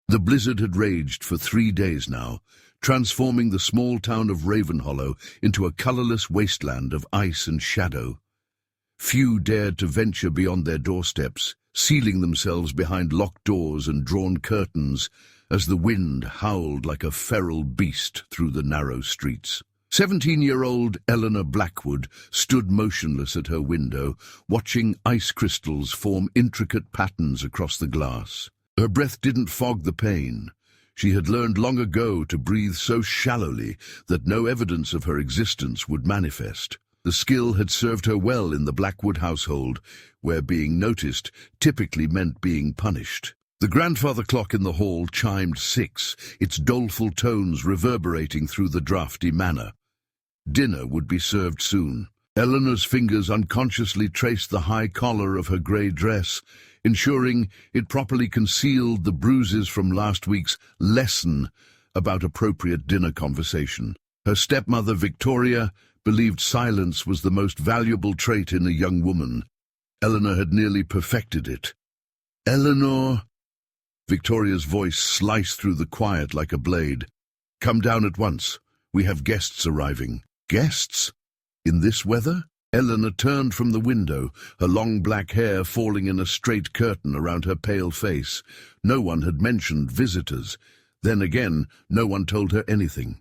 The blizzard had raged for 3 days now, transforming the small town of Ravenhollow into a colourless wasteland of ice and shadow. Few dared to venture beyond their doorsteps, sealing themselves behind locked doors and drawn curtains as the wind howled like a feral beast through the narrow streets. 17-year-old Eleanor Blackwood stood motionless at her window, watching ice crystals form intricate patterns across the glass. Her breath didn't fog the pain. She had learned long ago to breathe so shallowly that no evidence of her existence would manifest. The skill had served her well in the Blackwood household, where being noticed typically meant being punished. The grandfather clock in the hall chimed 6, its doleful tones reverberating through the drafty manor. Dinner would be served soon. Eleanor's fingers unconsciously traced the high collar of her grey dress, ensuring it properly concealed the bruises from last week's lesson about appropriate dinner conversation. Her stepmother, Victoria, believed silence was the most valuable trait in a young woman. Eleanor had nearly perfected it. "Eleanor," Victoria's voice sliced through the quiet like a blade. "Come down at once. We have guests arriving." "Guests? In this weather?" Eleanor turned from the window, her long black hair falling in a straight curtain around her pale face. No one had mentioned visitors. Then again, no one told her anything.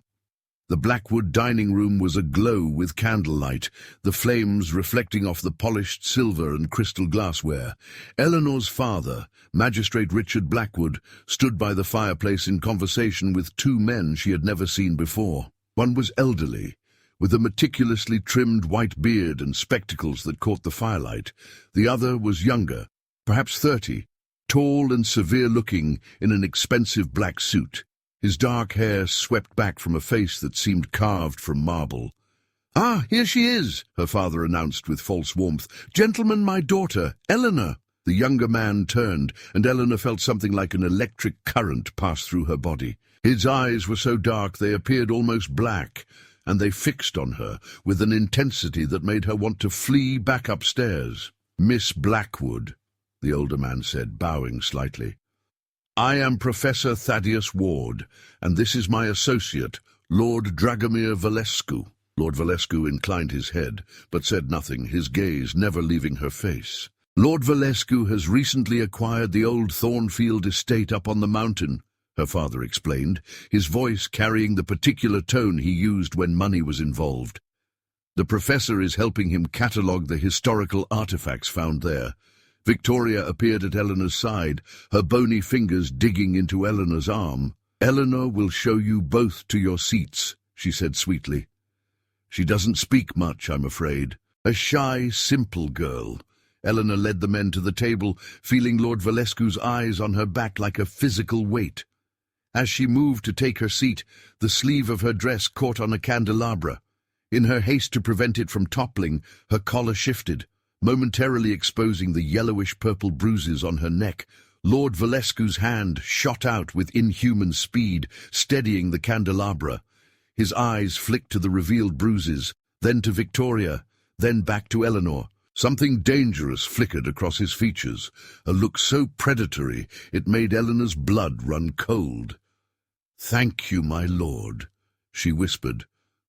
The Blackwood dining room was aglow with candlelight, the flames reflecting off the polished silver and crystal glassware. Eleanor's father, Magistrate Richard Blackwood, stood by the fireplace in conversation with 2 men she had never seen before. One was elderly, with a meticulously trimmed white beard and spectacles that caught the firelight. The other was younger, perhaps 30, tall and severe-looking in an expensive black suit. His dark hair swept back from a face that seemed carved from marble. "Ah, here she is," her father announced with false warmth. "Gentlemen, my daughter, Eleanor." The younger man turned, and Eleanor felt something like an electric current pass through her body. His eyes were so dark they appeared almost black, and they fixed on her with an intensity that made her want to flee back upstairs. "Miss Blackwood," the older man said, bowing slightly. "I am Professor Thaddeus Ward, and this is my associate, Lord Dragomir Valescu." Lord Valescu inclined his head, but said nothing, his gaze never leaving her face. "Lord Valescu has recently acquired the old Thornfield estate up on the mountain," her father explained, his voice carrying the particular tone he used when money was involved. "The professor is helping him catalogue the historical artifacts found there." Victoria appeared at Eleanor's side, her bony fingers digging into Eleanor's arm. "Eleanor will show you both to your seats," she said sweetly. "She doesn't speak much, I'm afraid. A shy, simple girl." Eleanor led the men to the table, feeling Lord Valescu's eyes on her back like a physical weight. As she moved to take her seat, the sleeve of her dress caught on a candelabra. In her haste to prevent it from toppling, her collar shifted, momentarily exposing the yellowish-purple bruises on her neck. Lord Valescu's hand shot out with inhuman speed, steadying the candelabra. His eyes flicked to the revealed bruises, then to Victoria, then back to Eleanor. Something dangerous flickered across his features, a look so predatory it made Eleanor's blood run cold. "Thank you, my lord," she whispered,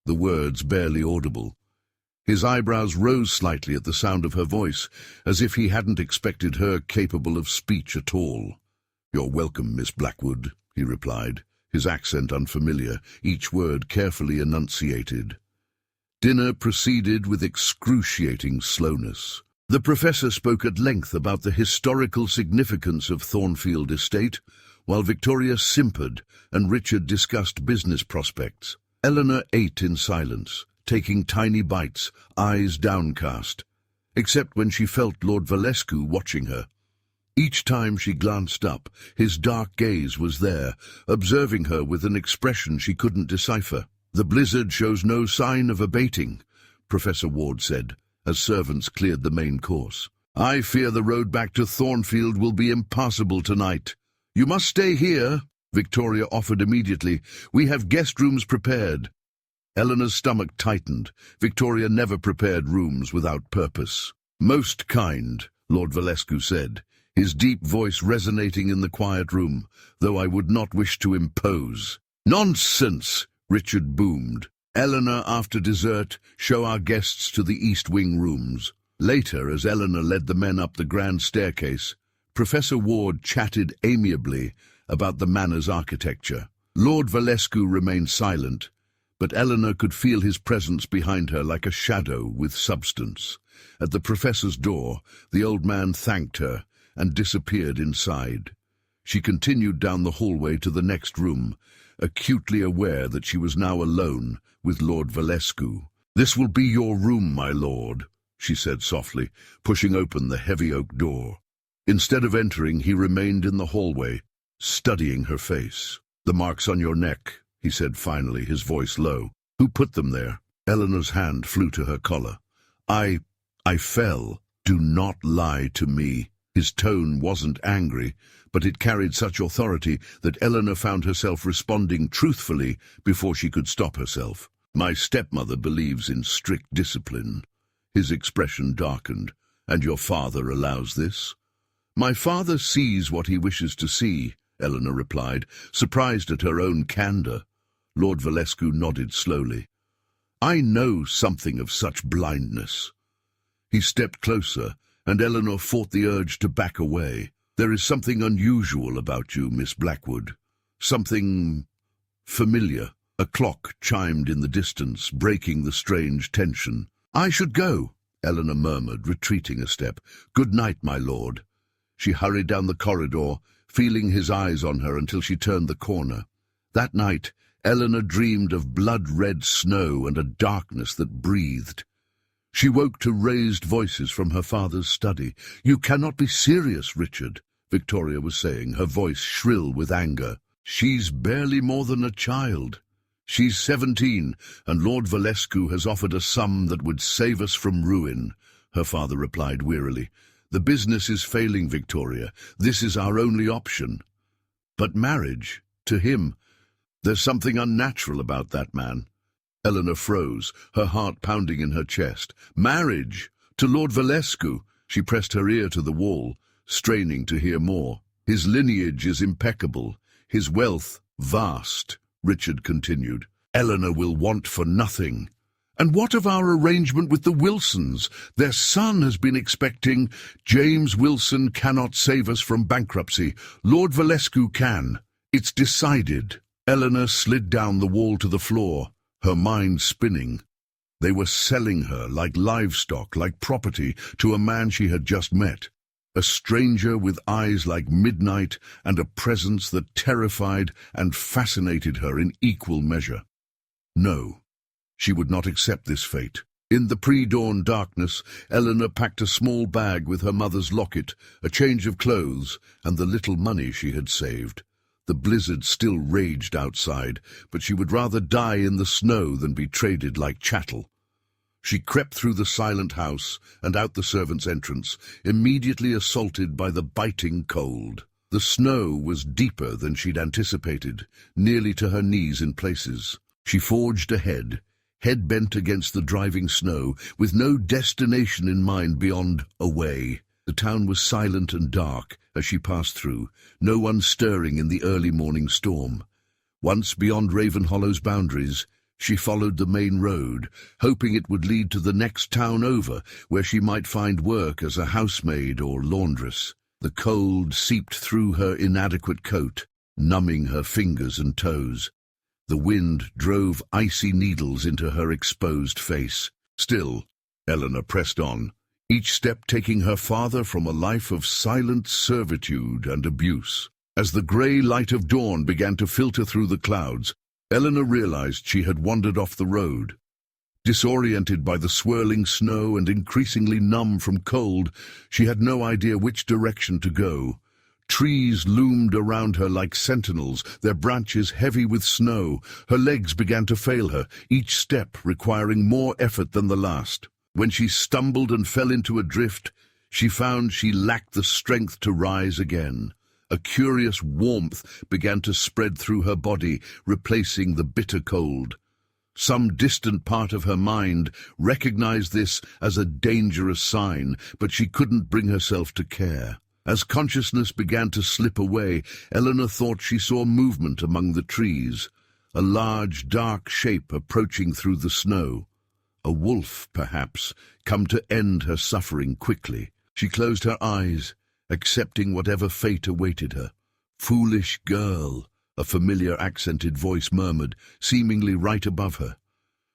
the words barely audible. His eyebrows rose slightly at the sound of her voice, as if he hadn't expected her capable of speech at all. "You're welcome, Miss Blackwood," he replied, his accent unfamiliar, each word carefully enunciated. Dinner proceeded with excruciating slowness. The professor spoke at length about the historical significance of Thornfield Estate, while Victoria simpered and Richard discussed business prospects. Eleanor ate in silence, taking tiny bites, eyes downcast, except when she felt Lord Valescu watching her. Each time she glanced up, his dark gaze was there, observing her with an expression she couldn't decipher. "The blizzard shows no sign of abating," Professor Ward said, as servants cleared the main course. "I fear the road back to Thornfield will be impassable tonight." "You must stay here," Victoria offered immediately. "We have guest rooms prepared." Eleanor's stomach tightened. Victoria never prepared rooms without purpose. "Most kind," Lord Valescu said, his deep voice resonating in the quiet room, though I would not wish to impose. "Nonsense!" Richard boomed. "Eleanor, after dessert, show our guests to the East Wing rooms." Later, as Eleanor led the men up the grand staircase, Professor Ward chatted amiably about the manor's architecture. Lord Valescu remained silent, but Eleanor could feel his presence behind her like a shadow with substance. At the professor's door, the old man thanked her and disappeared inside. She continued down the hallway to the next room, acutely aware that she was now alone with Lord Valescu. "This will be your room, my lord," she said softly, pushing open the heavy oak door. Instead of entering, he remained in the hallway, studying her face. "The marks on your neck," he said finally, his voice low. "Who put them there?" Eleanor's hand flew to her collar. I fell. Do not lie to me." His tone wasn't angry, but it carried such authority that Eleanor found herself responding truthfully before she could stop herself. "My stepmother believes in strict discipline." His expression darkened. "And your father allows this?" "My father sees what he wishes to see," Eleanor replied, surprised at her own candor. Lord Valescu nodded slowly. "I know something of such blindness." He stepped closer, and Eleanor fought the urge to back away. "There is something unusual about you, Miss Blackwood. Something familiar." A clock chimed in the distance, breaking the strange tension. "I should go," Eleanor murmured, retreating a step. "Good night, my lord." She hurried down the corridor, feeling his eyes on her until she turned the corner. That night, Eleanor dreamed of blood-red snow and a darkness that breathed. She woke to raised voices from her father's study. "You cannot be serious, Richard," Victoria was saying, her voice shrill with anger. "She's barely more than a child. She's 17, and Lord Valescu has offered a sum that would save us from ruin," her father replied wearily. "The business is failing, Victoria. This is our only option." "But marriage, to him, there's something unnatural about that man." Eleanor froze, her heart pounding in her chest. "Marriage! To Lord Valescu!" She pressed her ear to the wall, straining to hear more. "His lineage is impeccable, his wealth vast," Richard continued. "Eleanor will want for nothing." "And what of our arrangement with the Wilsons? Their son has been expecting." "James Wilson cannot save us from bankruptcy. Lord Valescu can. It's decided." Eleanor slid down the wall to the floor, her mind spinning. They were selling her like livestock, like property, to a man she had just met. A stranger with eyes like midnight and a presence that terrified and fascinated her in equal measure. No, she would not accept this fate. In the pre-dawn darkness, Eleanor packed a small bag with her mother's locket, a change of clothes, and the little money she had saved. The blizzard still raged outside, but she would rather die in the snow than be traded like chattel. She crept through the silent house and out the servants' entrance, immediately assaulted by the biting cold. The snow was deeper than she'd anticipated, nearly to her knees in places. She forged ahead, head bent against the driving snow, with no destination in mind beyond away. The town was silent and dark as she passed through, no one stirring in the early morning storm. Once beyond Ravenhollow's boundaries, she followed the main road, hoping it would lead to the next town over, where she might find work as a housemaid or laundress. The cold seeped through her inadequate coat, numbing her fingers and toes. The wind drove icy needles into her exposed face. Still, Eleanor pressed on, each step taking her farther from a life of silent servitude and abuse. As the grey light of dawn began to filter through the clouds, Eleanor realized she had wandered off the road. Disoriented by the swirling snow and increasingly numb from cold, she had no idea which direction to go. Trees loomed around her like sentinels, their branches heavy with snow. Her legs began to fail her, each step requiring more effort than the last. When she stumbled and fell into a drift, she found she lacked the strength to rise again. A curious warmth began to spread through her body, replacing the bitter cold. Some distant part of her mind recognized this as a dangerous sign, but she couldn't bring herself to care. As consciousness began to slip away, Eleanor thought she saw movement among the trees, a large, dark shape approaching through the snow. A wolf, perhaps, come to end her suffering quickly. She closed her eyes, accepting whatever fate awaited her. "Foolish girl," a familiar accented voice murmured, seemingly right above her.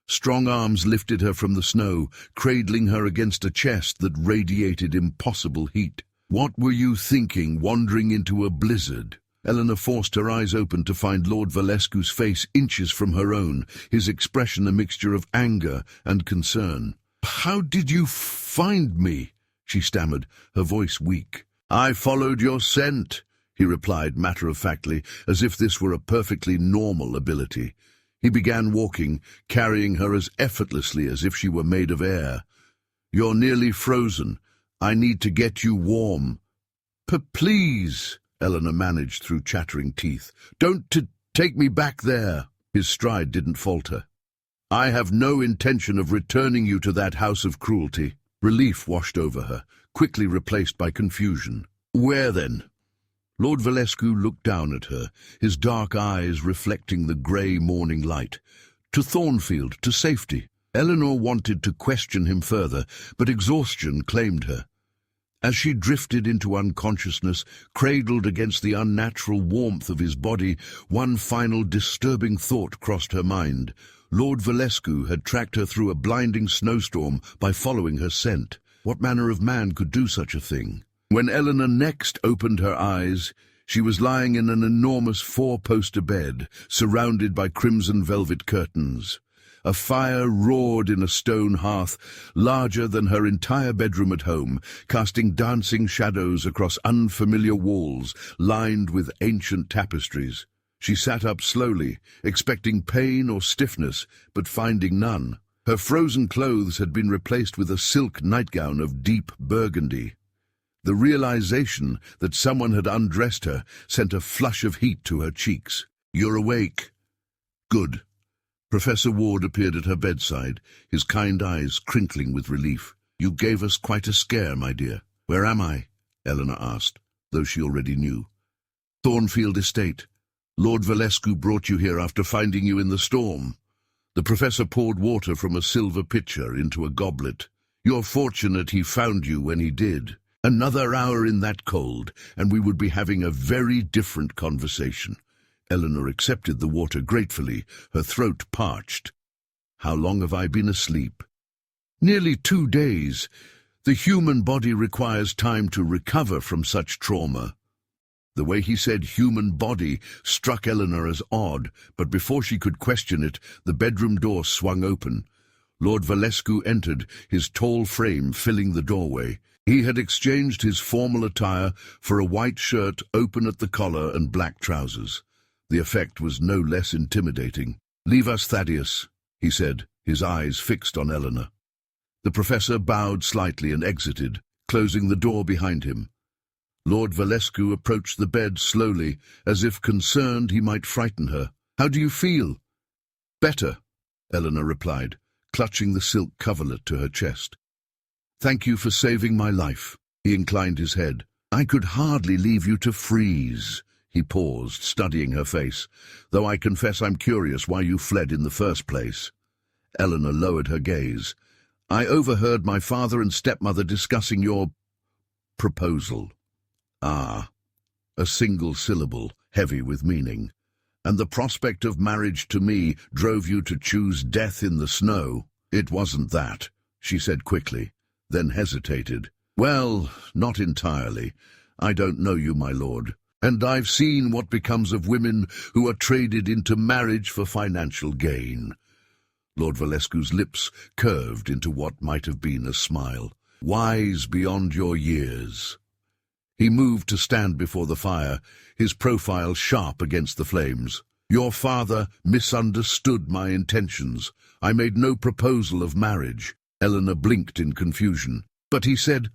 Strong arms lifted her from the snow, cradling her against a chest that radiated impossible heat. "What were you thinking, wandering into a blizzard?" Eleanor forced her eyes open to find Lord Valescu's face inches from her own, his expression a mixture of anger and concern. "How did you find me?" she stammered, her voice weak. "I followed your scent," he replied matter-of-factly, as if this were a perfectly normal ability. He began walking, carrying her as effortlessly as if she were made of air. "You're nearly frozen. I need to get you warm." "Please," Eleanor managed through chattering teeth. "Don't take me back there." His stride didn't falter. "I have no intention of returning you to that house of cruelty." Relief washed over her, quickly replaced by confusion. "Where then?" Lord Valescu looked down at her, his dark eyes reflecting the grey morning light. "To Thornfield, to safety." Eleanor wanted to question him further, but exhaustion claimed her. As she drifted into unconsciousness, cradled against the unnatural warmth of his body, one final disturbing thought crossed her mind. Lord Valescu had tracked her through a blinding snowstorm by following her scent. What manner of man could do such a thing? When Eleanor next opened her eyes, she was lying in an enormous four-poster bed, surrounded by crimson velvet curtains. A fire roared in a stone hearth, larger than her entire bedroom at home, casting dancing shadows across unfamiliar walls, lined with ancient tapestries. She sat up slowly, expecting pain or stiffness, but finding none. Her frozen clothes had been replaced with a silk nightgown of deep burgundy. The realization that someone had undressed her sent a flush of heat to her cheeks. "You're awake." "Good." Professor Ward appeared at her bedside, his kind eyes crinkling with relief. "You gave us quite a scare, my dear." "Where am I?" Eleanor asked, though she already knew. "Thornfield Estate. Lord Valescu brought you here after finding you in the storm." The professor poured water from a silver pitcher into a goblet. "You're fortunate he found you when he did. Another hour in that cold, and we would be having a very different conversation." Eleanor accepted the water gratefully, her throat parched. "How long have I been asleep?" "Nearly 2 days. The human body requires time to recover from such trauma." The way he said human body struck Eleanor as odd, but before she could question it, the bedroom door swung open. Lord Valescu entered, his tall frame filling the doorway. He had exchanged his formal attire for a white shirt open at the collar and black trousers. The effect was no less intimidating. "Leave us, Thaddeus," he said, his eyes fixed on Eleanor. The professor bowed slightly and exited, closing the door behind him. Lord Valescu approached the bed slowly, as if concerned he might frighten her. "How do you feel?" "Better," Eleanor replied, clutching the silk coverlet to her chest. "Thank you for saving my life." He inclined his head. "I could hardly leave you to freeze." He paused, studying her face. "Though I confess I'm curious why you fled in the first place." Eleanor lowered her gaze. "I overheard my father and stepmother discussing your proposal." "Ah," a single syllable, heavy with meaning. "And the prospect of marriage to me drove you to choose death in the snow." "It wasn't that," she said quickly, then hesitated. "Well, not entirely. I don't know you, my lord. And I've seen what becomes of women who are traded into marriage for financial gain." Lord Valescu's lips curved into what might have been a smile. "Wise beyond your years." He moved to stand before the fire, his profile sharp against the flames. "Your father misunderstood my intentions. I made no proposal of marriage." Eleanor blinked in confusion. "But he said—"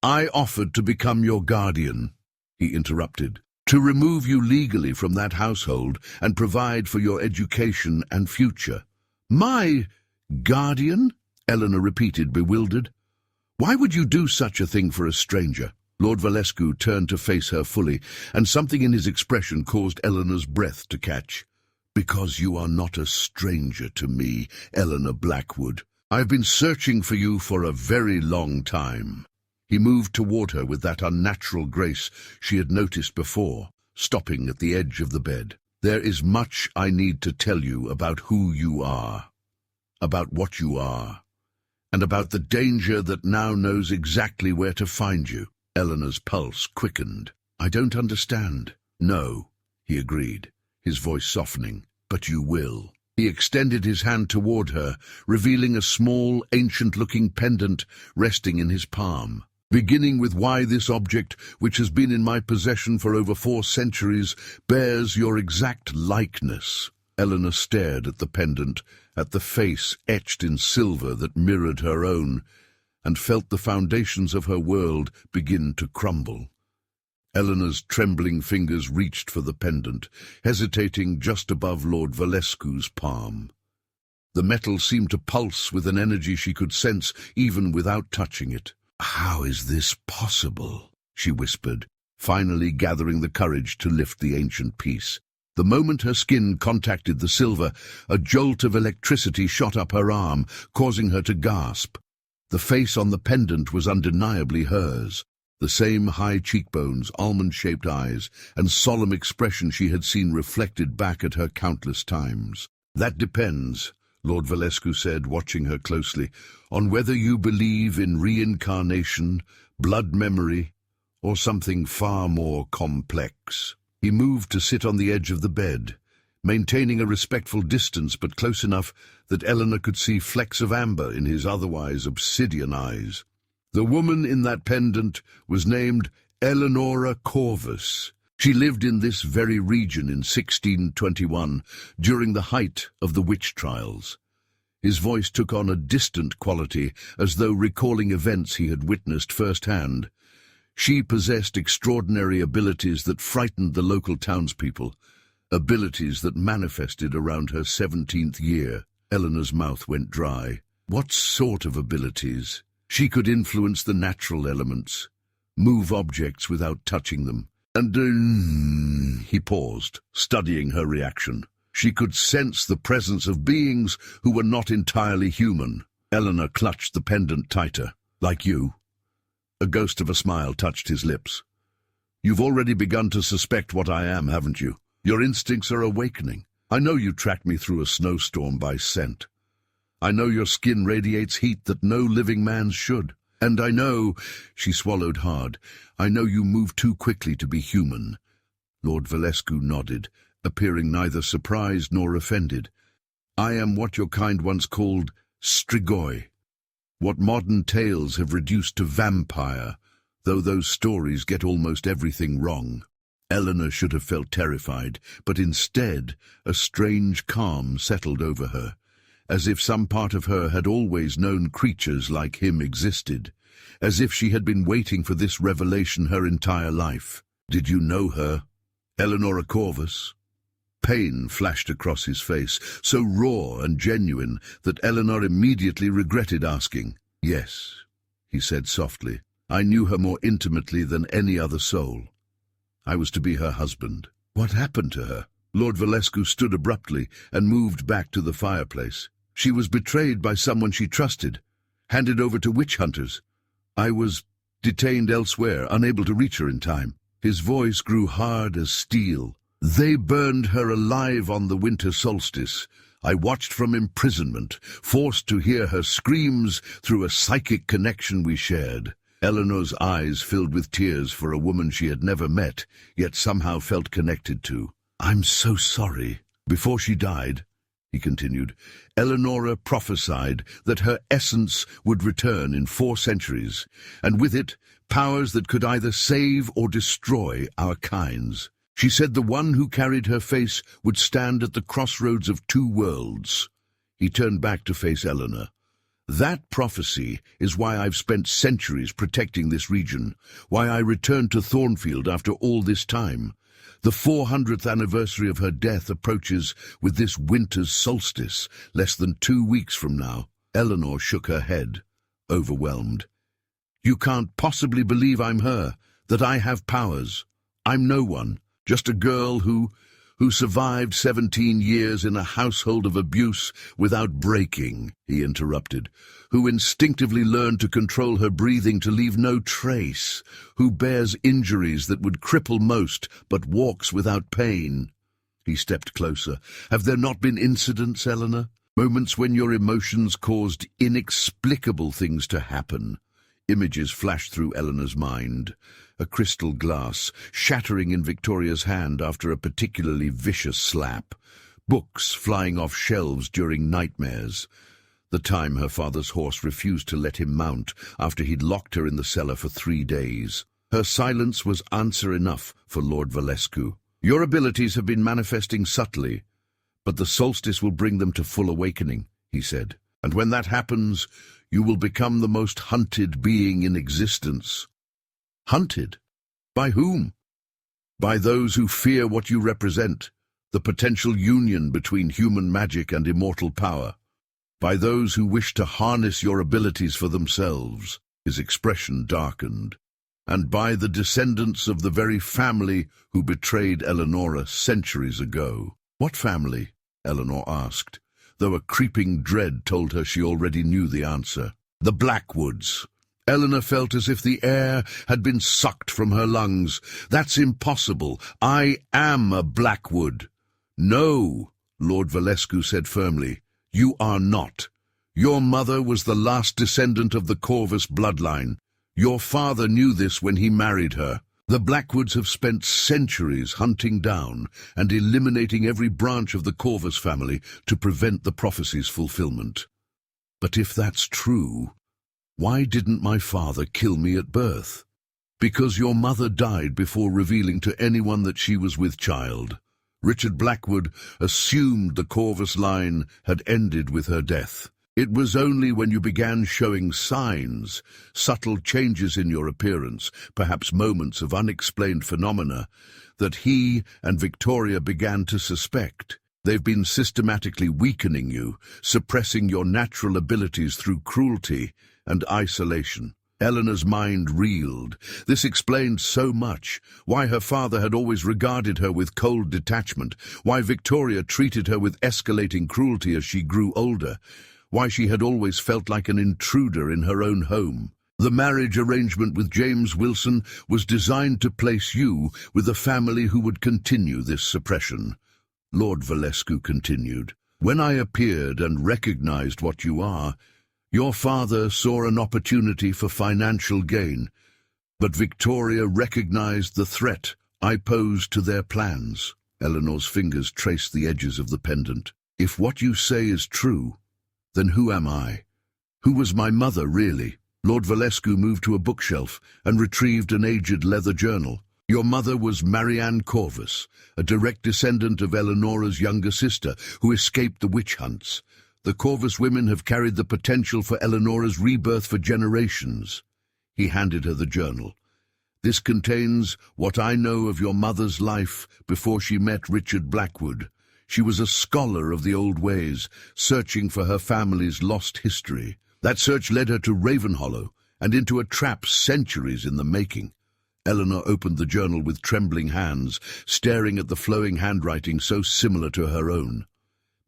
"I offered to become your guardian," he interrupted, "to remove you legally from that household and provide for your education and future." "My guardian?" Eleanor repeated, bewildered. "Why would you do such a thing for a stranger?" Lord Valescu turned to face her fully, and something in his expression caused Eleanor's breath to catch. "Because you are not a stranger to me, Eleanor Blackwood. I've been searching for you for a very long time." He moved toward her with that unnatural grace she had noticed before, stopping at the edge of the bed. "There is much I need to tell you about who you are, about what you are, and about the danger that now knows exactly where to find you." Eleanor's pulse quickened. "I don't understand." "No," he agreed, his voice softening, "but you will." He extended his hand toward her, revealing a small, ancient-looking pendant resting in his palm. "Beginning with why this object, which has been in my possession for over 4 centuries, bears your exact likeness." Eleanor stared at the pendant, at the face etched in silver that mirrored her own, and felt the foundations of her world begin to crumble. Eleanor's trembling fingers reached for the pendant, hesitating just above Lord Valescu's palm. The metal seemed to pulse with an energy she could sense even without touching it. "How is this possible?" she whispered, finally gathering the courage to lift the ancient piece. The moment her skin contacted the silver, a jolt of electricity shot up her arm, causing her to gasp. The face on the pendant was undeniably hers, the same high cheekbones, almond-shaped eyes, and solemn expression she had seen reflected back at her countless times. "That depends," Lord Valescu said, watching her closely, "on whether you believe in reincarnation, blood memory, or something far more complex." He moved to sit on the edge of the bed, maintaining a respectful distance but close enough that Eleanor could see flecks of amber in his otherwise obsidian eyes. "The woman in that pendant was named Eleonora Corvus. She lived in this very region in 1621, during the height of the witch trials." His voice took on a distant quality, as though recalling events he had witnessed firsthand. "She possessed extraordinary abilities that frightened the local townspeople, abilities that manifested around her 17th year. Eleanor's mouth went dry. "What sort of abilities?" "She could influence the natural elements, move objects without touching them, and he paused, studying her reaction. "She could sense the presence of beings who were not entirely human." Eleanor clutched the pendant tighter. "Like you?" A ghost of a smile touched his lips. "You've already begun to suspect what I am, haven't you? Your instincts are awakening. I know you tracked me through a snowstorm by scent. I know your skin radiates heat that no living man should. And I know," she swallowed hard, "I know you move too quickly to be human." Lord Valescu nodded, appearing neither surprised nor offended. "I am what your kind once called Strigoi, what modern tales have reduced to vampire, though those stories get almost everything wrong." Eleanor should have felt terrified, but instead a strange calm settled over her, as if some part of her had always known creatures like him existed, as if she had been waiting for this revelation her entire life. "Did you know her, Eleonora Corvus?" Pain flashed across his face, so raw and genuine that Eleanor immediately regretted asking. "Yes," he said softly. "I knew her more intimately than any other soul. I was to be her husband." "What happened to her?" Lord Valescu stood abruptly and moved back to the fireplace. "She was betrayed by someone she trusted, handed over to witch hunters. I was detained elsewhere, unable to reach her in time." His voice grew hard as steel. "They burned her alive on the winter solstice. I watched from imprisonment, forced to hear her screams through a psychic connection we shared." Eleanor's eyes filled with tears for a woman she had never met, yet somehow felt connected to. "I'm so sorry." "Before she died," he continued, "Eleonora prophesied that her essence would return in 4 centuries, and with it, powers that could either save or destroy our kinds. She said the one who carried her face would stand at the crossroads of 2 worlds. He turned back to face Eleanor. "That prophecy is why I've spent centuries protecting this region, why I returned to Thornfield after all this time. The 400th anniversary of her death approaches with this winter's solstice, less than 2 weeks from now." Eleanor shook her head, overwhelmed. "You can't possibly believe I'm her." that I have powers. I'm no one, just a girl who survived 17 years in a household of abuse without breaking," he interrupted, "who instinctively learned to control her breathing to leave no trace, who bears injuries that would cripple most but walks without pain." He stepped closer. "Have there not been incidents, Eleanor? Moments when your emotions caused inexplicable things to happen?" Images flashed through Eleanor's mind. A crystal glass, shattering in Victoria's hand after a particularly vicious slap. Books flying off shelves during nightmares. The time her father's horse refused to let him mount after he'd locked her in the cellar for 3 days. Her silence was answer enough for Lord Valescu. "Your abilities have been manifesting subtly, but the solstice will bring them to full awakening," he said. "And when that happens, you will become the most hunted being in existence." Hunted? By whom? By those who fear what you represent, the potential union between human magic and immortal power. By those who wish to harness your abilities for themselves. His expression darkened. And by the descendants of the very family who betrayed Eleanora centuries ago. "What family?" Eleanor asked, though a creeping dread told her she already knew the answer. "The Blackwoods." Eleanor felt as if the air had been sucked from her lungs. "That's impossible. I am a Blackwood." "No," Lord Valescu said firmly, "you are not. Your mother was the last descendant of the Corvus bloodline. Your father knew this when he married her. The Blackwoods have spent centuries hunting down and eliminating every branch of the Corvus family to prevent the prophecy's fulfillment. But if that's true, why didn't my father kill me at birth? Because your mother died before revealing to anyone that she was with child. Richard Blackwood assumed the Corvus line had ended with her death. It was only when you began showing signs, subtle changes in your appearance, perhaps moments of unexplained phenomena, that he and Victoria began to suspect. They've been systematically weakening you, suppressing your natural abilities through cruelty and isolation. Eleanor's mind reeled. This explained so much. Why her father had always regarded her with cold detachment. Why Victoria treated her with escalating cruelty as she grew older. Why she had always felt like an intruder in her own home. The marriage arrangement with James Wilson was designed to place you with a family who would continue this suppression. Lord Valescu continued. When I appeared and recognized what you are, your father saw an opportunity for financial gain, but Victoria recognized the threat I posed to their plans. Eleanor's fingers traced the edges of the pendant. If what you say is true, then who am I? Who was my mother, really? Lord Valescu moved to a bookshelf and retrieved an aged leather journal. Your mother was Marianne Corvus, a direct descendant of Eleanora's younger sister, who escaped the witch hunts. The Corvus women have carried the potential for Eleanora's rebirth for generations. He handed her the journal. This contains what I know of your mother's life before she met Richard Blackwood. She was a scholar of the old ways, searching for her family's lost history. That search led her to Ravenhollow and into a trap centuries in the making. Eleanor opened the journal with trembling hands, staring at the flowing handwriting so similar to her own.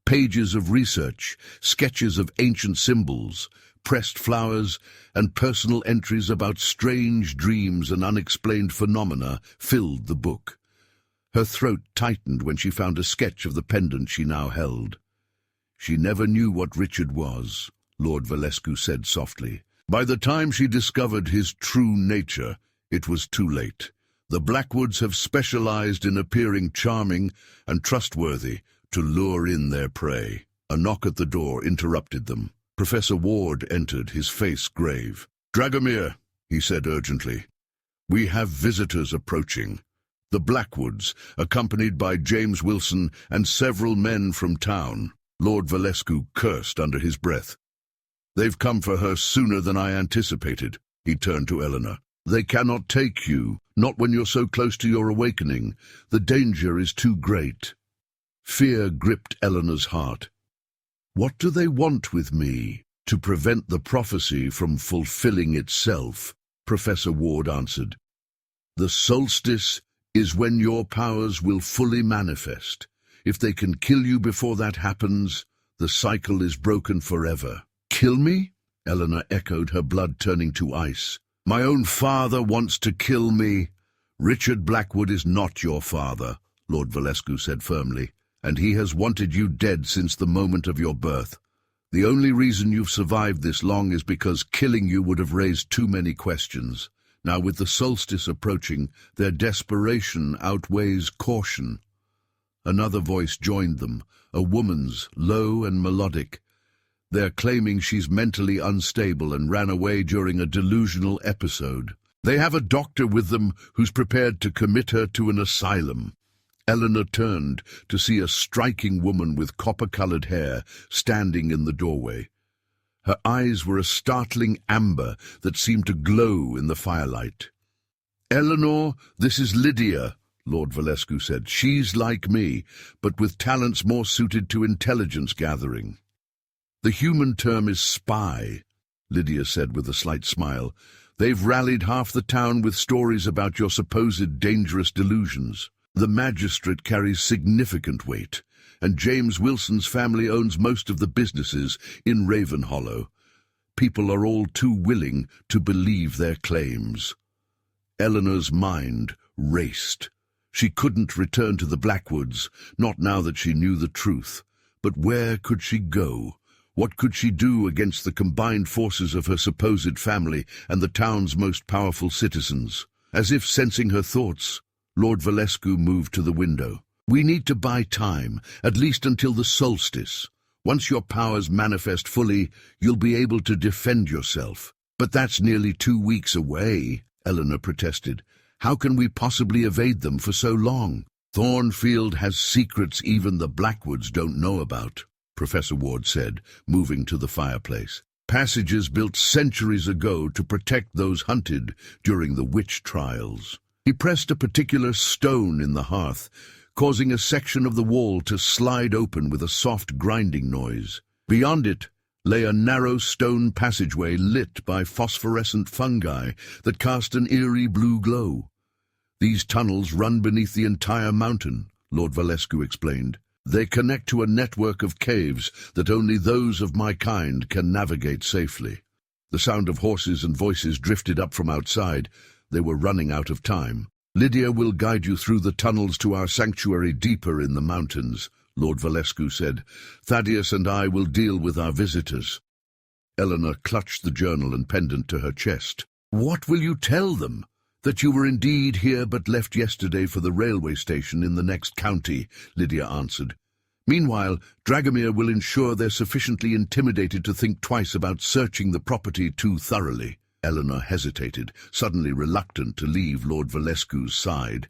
Pages of research, sketches of ancient symbols, pressed flowers, and personal entries about strange dreams and unexplained phenomena filled the book. Her throat tightened when she found a sketch of the pendant she now held. She never knew what Richard was, Lord Valescu said softly. By the time she discovered his true nature, it was too late. The Blackwoods have specialized in appearing charming and trustworthy to lure in their prey. A knock at the door interrupted them. Professor Ward entered, his face grave. "Dragomir," he said urgently, "we have visitors approaching. The Blackwoods, accompanied by James Wilson and several men from town." Lord Valescu cursed under his breath. "They've come for her sooner than I anticipated." He turned to Eleanor. "They cannot take you, not when you're so close to your awakening. The danger is too great." Fear gripped Eleanor's heart. "What do they want with me?" "To prevent the prophecy from fulfilling itself," Professor Ward answered. The solstice is when your powers will fully manifest. If they can kill you before that happens, the cycle is broken forever. Kill me? Eleanor echoed, her blood turning to ice. My own father wants to kill me. Richard Blackwood is not your father, Lord Valescu said firmly, and he has wanted you dead since the moment of your birth. The only reason you've survived this long is because killing you would have raised too many questions. Now, with the solstice approaching, their desperation outweighs caution. Another voice joined them, a woman's, low and melodic. They're claiming she's mentally unstable and ran away during a delusional episode. They have a doctor with them who's prepared to commit her to an asylum. Eleanor turned to see a striking woman with copper-colored hair standing in the doorway. Her eyes were a startling amber that seemed to glow in the firelight. Eleanor, this is Lydia, Lord Valescu said. She's like me, but with talents more suited to intelligence gathering. The human term is spy, Lydia said with a slight smile. They've rallied half the town with stories about your supposed dangerous delusions. The magistrate carries significant weight, and James Wilson's family owns most of the businesses in Ravenhollow. People are all too willing to believe their claims. Eleanor's mind raced. She couldn't return to the Blackwoods, not now that she knew the truth. But where could she go? What could she do against the combined forces of her supposed family and the town's most powerful citizens? As if sensing her thoughts, Lord Valescu moved to the window. We need to buy time, at least until the solstice. Once your powers manifest fully, you'll be able to defend yourself. But that's nearly 2 weeks away, Eleanor protested. How can we possibly evade them for so long? Thornfield has secrets even the Blackwoods don't know about, Professor Ward said, moving to the fireplace. Passages built centuries ago to protect those hunted during the witch trials. He pressed a particular stone in the hearth, causing a section of the wall to slide open with a soft grinding noise. Beyond it lay a narrow stone passageway lit by phosphorescent fungi that cast an eerie blue glow. These tunnels run beneath the entire mountain, Lord Valescu explained. They connect to a network of caves that only those of my kind can navigate safely. The sound of horses and voices drifted up from outside. They were running out of time. Lydia will guide you through the tunnels to our sanctuary deeper in the mountains, Lord Valescu said. Thaddeus and I will deal with our visitors. Eleanor clutched the journal and pendant to her chest. What will you tell them? That you were indeed here but left yesterday for the railway station in the next county, Lydia answered. Meanwhile, Dragomir will ensure they're sufficiently intimidated to think twice about searching the property too thoroughly. Eleanor hesitated, suddenly reluctant to leave Lord Valescu's side.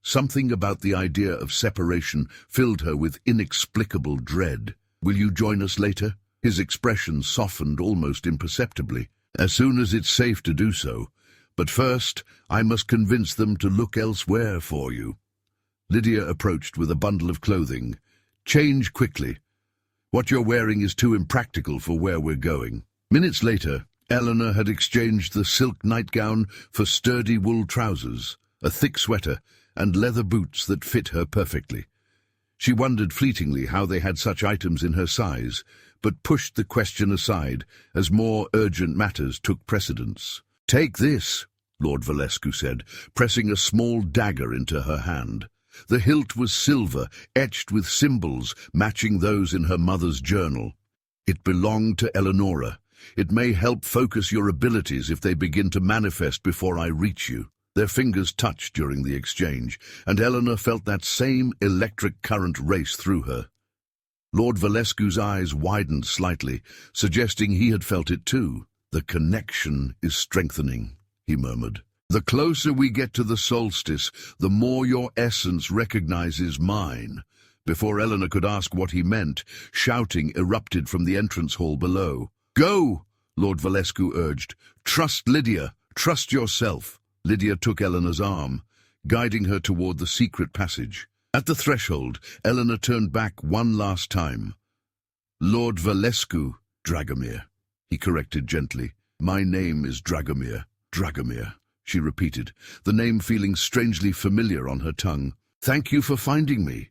Something about the idea of separation filled her with inexplicable dread. Will you join us later? His expression softened almost imperceptibly. As soon as it's safe to do so. But first, I must convince them to look elsewhere for you. Lydia approached with a bundle of clothing. Change quickly. What you're wearing is too impractical for where we're going. Minutes later, Eleanor had exchanged the silk nightgown for sturdy wool trousers, a thick sweater, and leather boots that fit her perfectly. She wondered fleetingly how they had such items in her size, but pushed the question aside as more urgent matters took precedence. Take this, Lord Valescu said, pressing a small dagger into her hand. The hilt was silver, etched with symbols matching those in her mother's journal. It belonged to Eleonora. It may help focus your abilities if they begin to manifest before I reach you. Their fingers touched during the exchange, and Eleanor felt that same electric current race through her. Lord Valescu's eyes widened slightly, suggesting he had felt it too. The connection is strengthening, he murmured. The closer we get to the solstice, the more your essence recognizes mine. Before Eleanor could ask what he meant, shouting erupted from the entrance hall below. Go, Lord Valescu urged. Trust Lydia. Trust yourself. Lydia took Eleanor's arm, guiding her toward the secret passage. At the threshold, Eleanor turned back one last time. Lord Valescu, Dragomir, he corrected gently. My name is Dragomir. Dragomir. she repeated, the name feeling strangely familiar on her tongue. Thank you for finding me.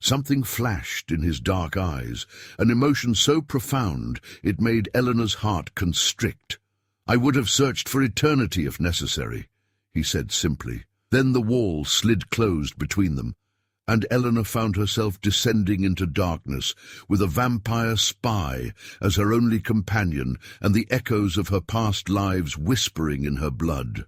Something flashed in his dark eyes, an emotion so profound it made Eleanor's heart constrict. I would have searched for eternity if necessary, he said simply. Then the wall slid closed between them, and Eleanor found herself descending into darkness with a vampire spy as her only companion and the echoes of her past lives whispering in her blood.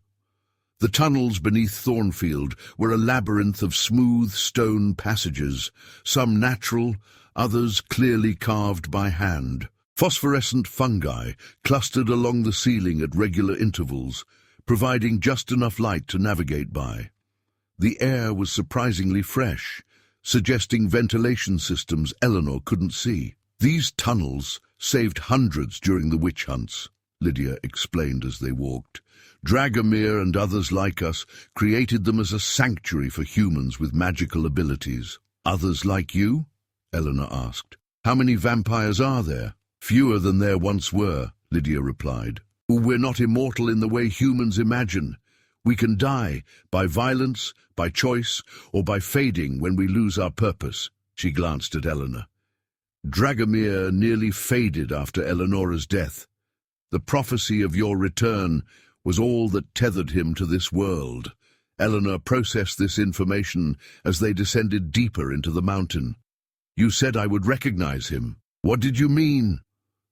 The tunnels beneath Thornfield were a labyrinth of smooth stone passages, some natural, others clearly carved by hand. Phosphorescent fungi clustered along the ceiling at regular intervals, providing just enough light to navigate by. The air was surprisingly fresh, suggesting ventilation systems Eleanor couldn't see. These tunnels saved hundreds during the witch hunts, Lydia explained as they walked. Dragomir and others like us created them as a sanctuary for humans with magical abilities. Others like you? Eleanor asked. How many vampires are there? Fewer than there once were, Lydia replied. We're not immortal in the way humans imagine. We can die by violence, by choice, or by fading when we lose our purpose. She glanced at Eleanor. Dragomir nearly faded after Eleonora's death. The prophecy of your return was all that tethered him to this world. Eleanor processed this information as they descended deeper into the mountain. You said I would recognize him. What did you mean?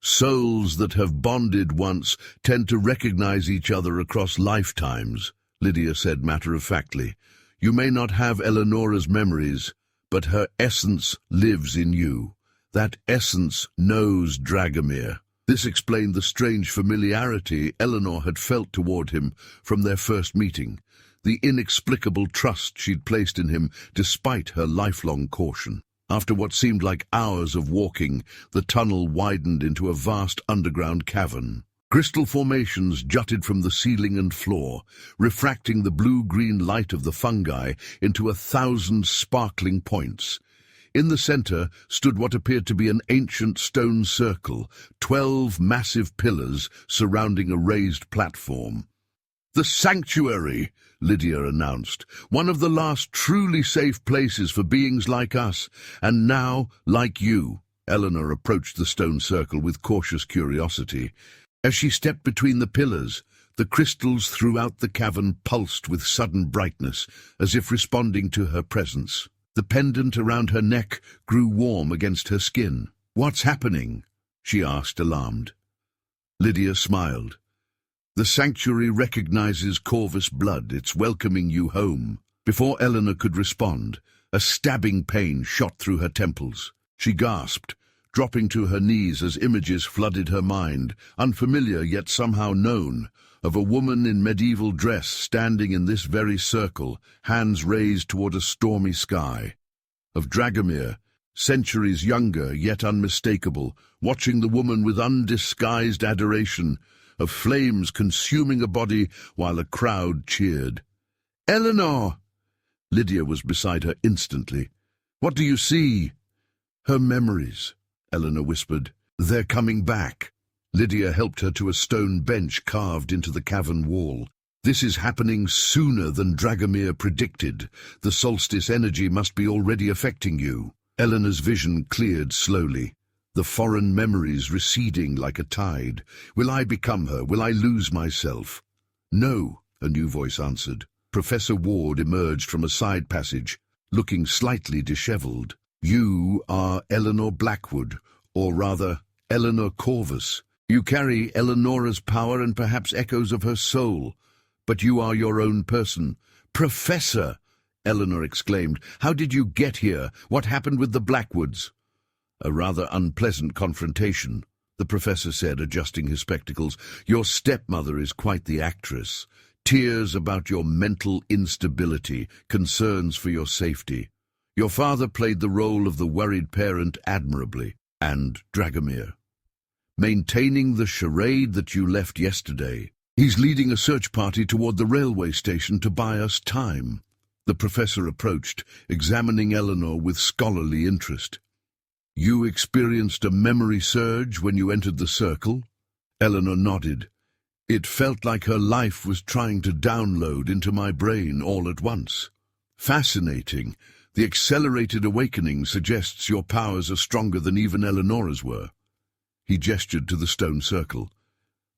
Souls that have bonded once tend to recognize each other across lifetimes, Lydia said matter-of-factly. You may not have Eleonora's memories, but her essence lives in you. That essence knows Dragomir. This explained the strange familiarity Eleanor had felt toward him from their first meeting, the inexplicable trust she'd placed in him despite her lifelong caution. After what seemed like hours of walking, the tunnel widened into a vast underground cavern. Crystal formations jutted from the ceiling and floor, refracting the blue-green light of the fungi into 1,000 sparkling points. In the center stood what appeared to be an ancient stone circle, 12 massive pillars surrounding a raised platform. The sanctuary, Lydia announced, one of the last truly safe places for beings like us, and now, like you. Eleanor approached the stone circle with cautious curiosity. As she stepped between the pillars, the crystals throughout the cavern pulsed with sudden brightness, as if responding to her presence. The pendant around her neck grew warm against her skin. What's happening? She asked, alarmed. Lydia smiled. The sanctuary recognizes Corvus blood. It's welcoming you home. Before Eleanor could respond, a stabbing pain shot through her temples. She gasped, dropping to her knees as images flooded her mind, unfamiliar yet somehow known, of a woman in medieval dress standing in this very circle, hands raised toward a stormy sky. Of Dragomir, centuries younger yet unmistakable, watching the woman with undisguised adoration, of flames consuming a body while a crowd cheered. Eleanor! Lydia was beside her instantly. What do you see? Her memories, Eleanor whispered. They're coming back. Lydia helped her to a stone bench carved into the cavern wall. This is happening sooner than Dragomir predicted. The solstice energy must be already affecting you. Eleanor's vision cleared slowly, the foreign memories receding like a tide. Will I become her? Will I lose myself? No, a new voice answered. Professor Ward emerged from a side passage, looking slightly disheveled. You are Eleanor Blackwood, or rather, Eleanor Corvus. You carry Eleonora's power and perhaps echoes of her soul, but you are your own person. Professor! Eleanor exclaimed. How did you get here? What happened with the Blackwoods? A rather unpleasant confrontation, the professor said, adjusting his spectacles. Your stepmother is quite the actress. Tears about your mental instability, concerns for your safety. Your father played the role of the worried parent admirably, and Dragomir. Maintaining the charade that you left yesterday. He's leading a search party toward the railway station to buy us time. The professor approached, examining Eleanor with scholarly interest. You experienced a memory surge when you entered the circle? Eleanor nodded. It felt like her life was trying to download into my brain all at once. Fascinating. The accelerated awakening suggests your powers are stronger than even Eleonora's were. He gestured to the stone circle.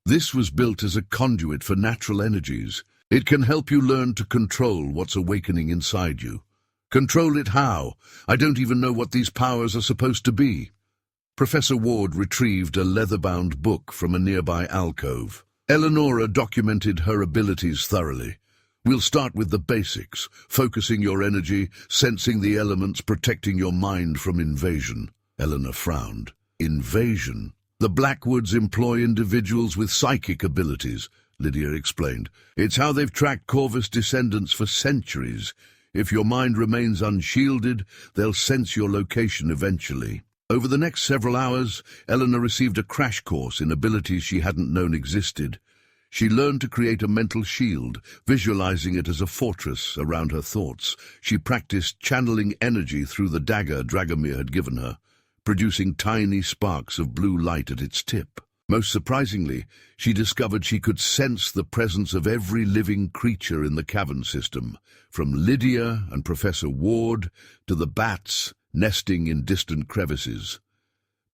This was built as a conduit for natural energies. It can help you learn to control what's awakening inside you. Control it how? I don't even know what these powers are supposed to be. Professor Ward retrieved a leather-bound book from a nearby alcove. Eleonora documented her abilities thoroughly. We'll start with the basics, focusing your energy, sensing the elements, protecting your mind from invasion. Eleanor frowned. Invasion? The Blackwoods employ individuals with psychic abilities, Lydia explained. It's how they've tracked Corvus descendants for centuries. If your mind remains unshielded, they'll sense your location eventually. Over the next several hours, Eleanor received a crash course in abilities she hadn't known existed. She learned to create a mental shield, visualizing it as a fortress around her thoughts. She practiced channeling energy through the dagger Dragomir had given her, producing tiny sparks of blue light at its tip. Most surprisingly, she discovered she could sense the presence of every living creature in the cavern system, from Lydia and Professor Ward to the bats nesting in distant crevices.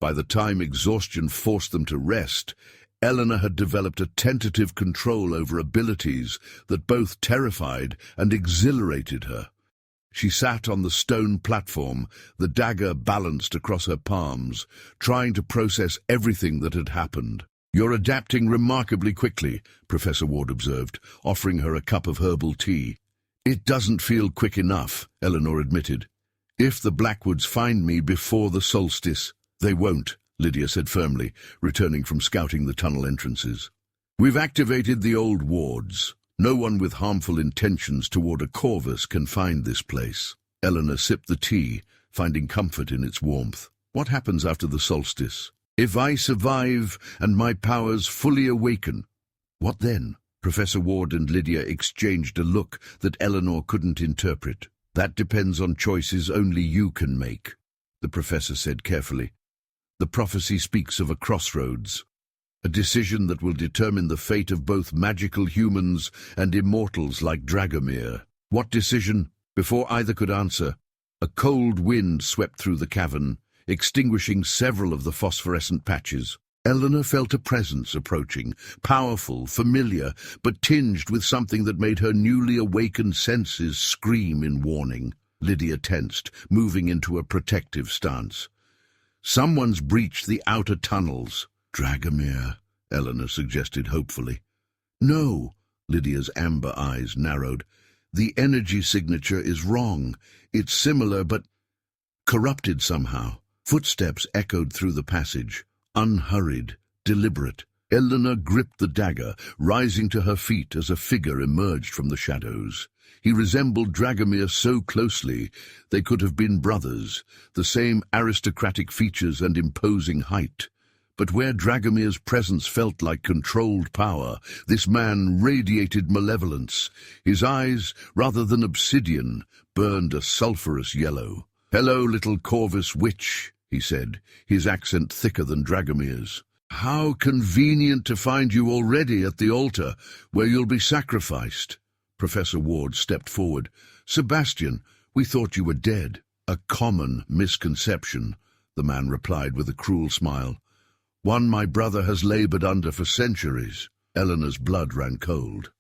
By the time exhaustion forced them to rest, Eleanor had developed a tentative control over abilities that both terrified and exhilarated her. She sat on the stone platform, the dagger balanced across her palms, trying to process everything that had happened. "You're adapting remarkably quickly," Professor Ward observed, offering her a cup of herbal tea. "It doesn't feel quick enough," Eleanor admitted. "If the Blackwoods find me before the solstice—" "They won't," Lydia said firmly, returning from scouting the tunnel entrances. "We've activated the old wards. No one with harmful intentions toward a Corvus can find this place." Eleanor sipped the tea, finding comfort in its warmth. "What happens after the solstice? If I survive and my powers fully awaken, what then?" Professor Ward and Lydia exchanged a look that Eleanor couldn't interpret. "That depends on choices only you can make," the professor said carefully. "The prophecy speaks of a crossroads, a decision that will determine the fate of both magical humans and immortals like Dragomir." "What decision?" Before either could answer, a cold wind swept through the cavern, extinguishing several of the phosphorescent patches. Eleanor felt a presence approaching, powerful, familiar, but tinged with something that made her newly awakened senses scream in warning. Lydia tensed, moving into a protective stance. "Someone's breached the outer tunnels." "Dragomir," Eleanor suggested hopefully. "No," Lydia's amber eyes narrowed. "The energy signature is wrong. It's similar, but corrupted somehow." Footsteps echoed through the passage, unhurried, deliberate. Eleanor gripped the dagger, rising to her feet as a figure emerged from the shadows. He resembled Dragomir so closely they could have been brothers, the same aristocratic features and imposing height. But where Dragomir's presence felt like controlled power, this man radiated malevolence. His eyes, rather than obsidian, burned a sulphurous yellow. "Hello, little Corvus witch," he said, his accent thicker than Dragomir's. "How convenient to find you already at the altar, where you'll be sacrificed." Professor Ward stepped forward. "Sebastian, we thought you were dead." "A common misconception," the man replied with a cruel smile. "One my brother has labored under for centuries." Eleanor's blood ran cold.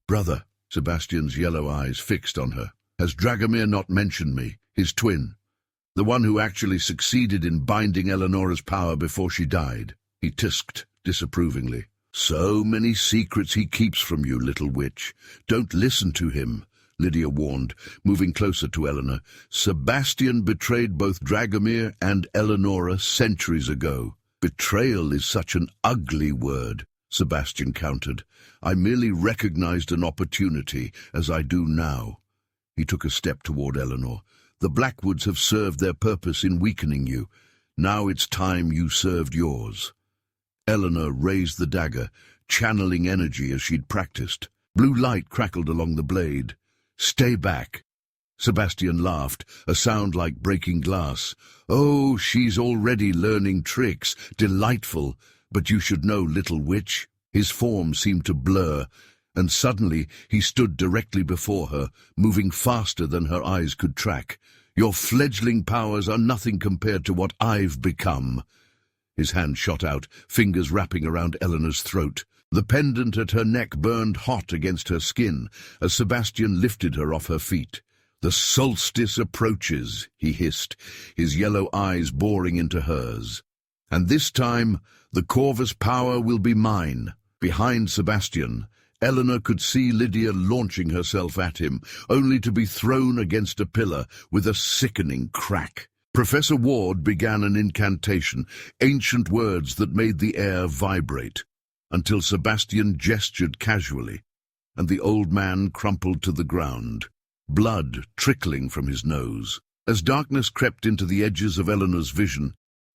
"Brother," Sebastian's yellow eyes fixed on her. "Has Dragomir not mentioned me, his twin? The one who actually succeeded in binding Eleonora's power before she died?" He tisked disapprovingly. "So many secrets he keeps from you, little witch. Don't listen to him," Lydia warned, moving closer to Eleanor. "Sebastian betrayed both Dragomir and Eleonora centuries ago." "Betrayal is such an ugly word," Sebastian countered. "I merely recognized an opportunity, as I do now." He took a step toward Eleanor. "The Blackwoods have served their purpose in weakening you. Now it's time you served yours." Eleanor raised the dagger, channeling energy as she'd practiced. Blue light crackled along the blade. "Stay back." Sebastian laughed, a sound like breaking glass. "Oh, she's already learning tricks. Delightful. But you should know, little witch, His form seemed to blur, and suddenly he stood directly before her, moving faster than her eyes could track. "Your fledgling powers are nothing compared to what I've become." His hand shot out, fingers wrapping around Eleanor's throat. The pendant at her neck burned hot against her skin as Sebastian lifted her off her feet. "The solstice approaches," he hissed, his yellow eyes boring into hers. "And this time, the Corvus power will be mine." Behind Sebastian, Eleanor could see Lydia launching herself at him, only to be thrown against a pillar with a sickening crack. Professor Ward began an incantation, ancient words that made the air vibrate, until Sebastian gestured casually, and the old man crumpled to the ground, blood trickling from his nose. As darkness crept into the edges of Eleanor's vision,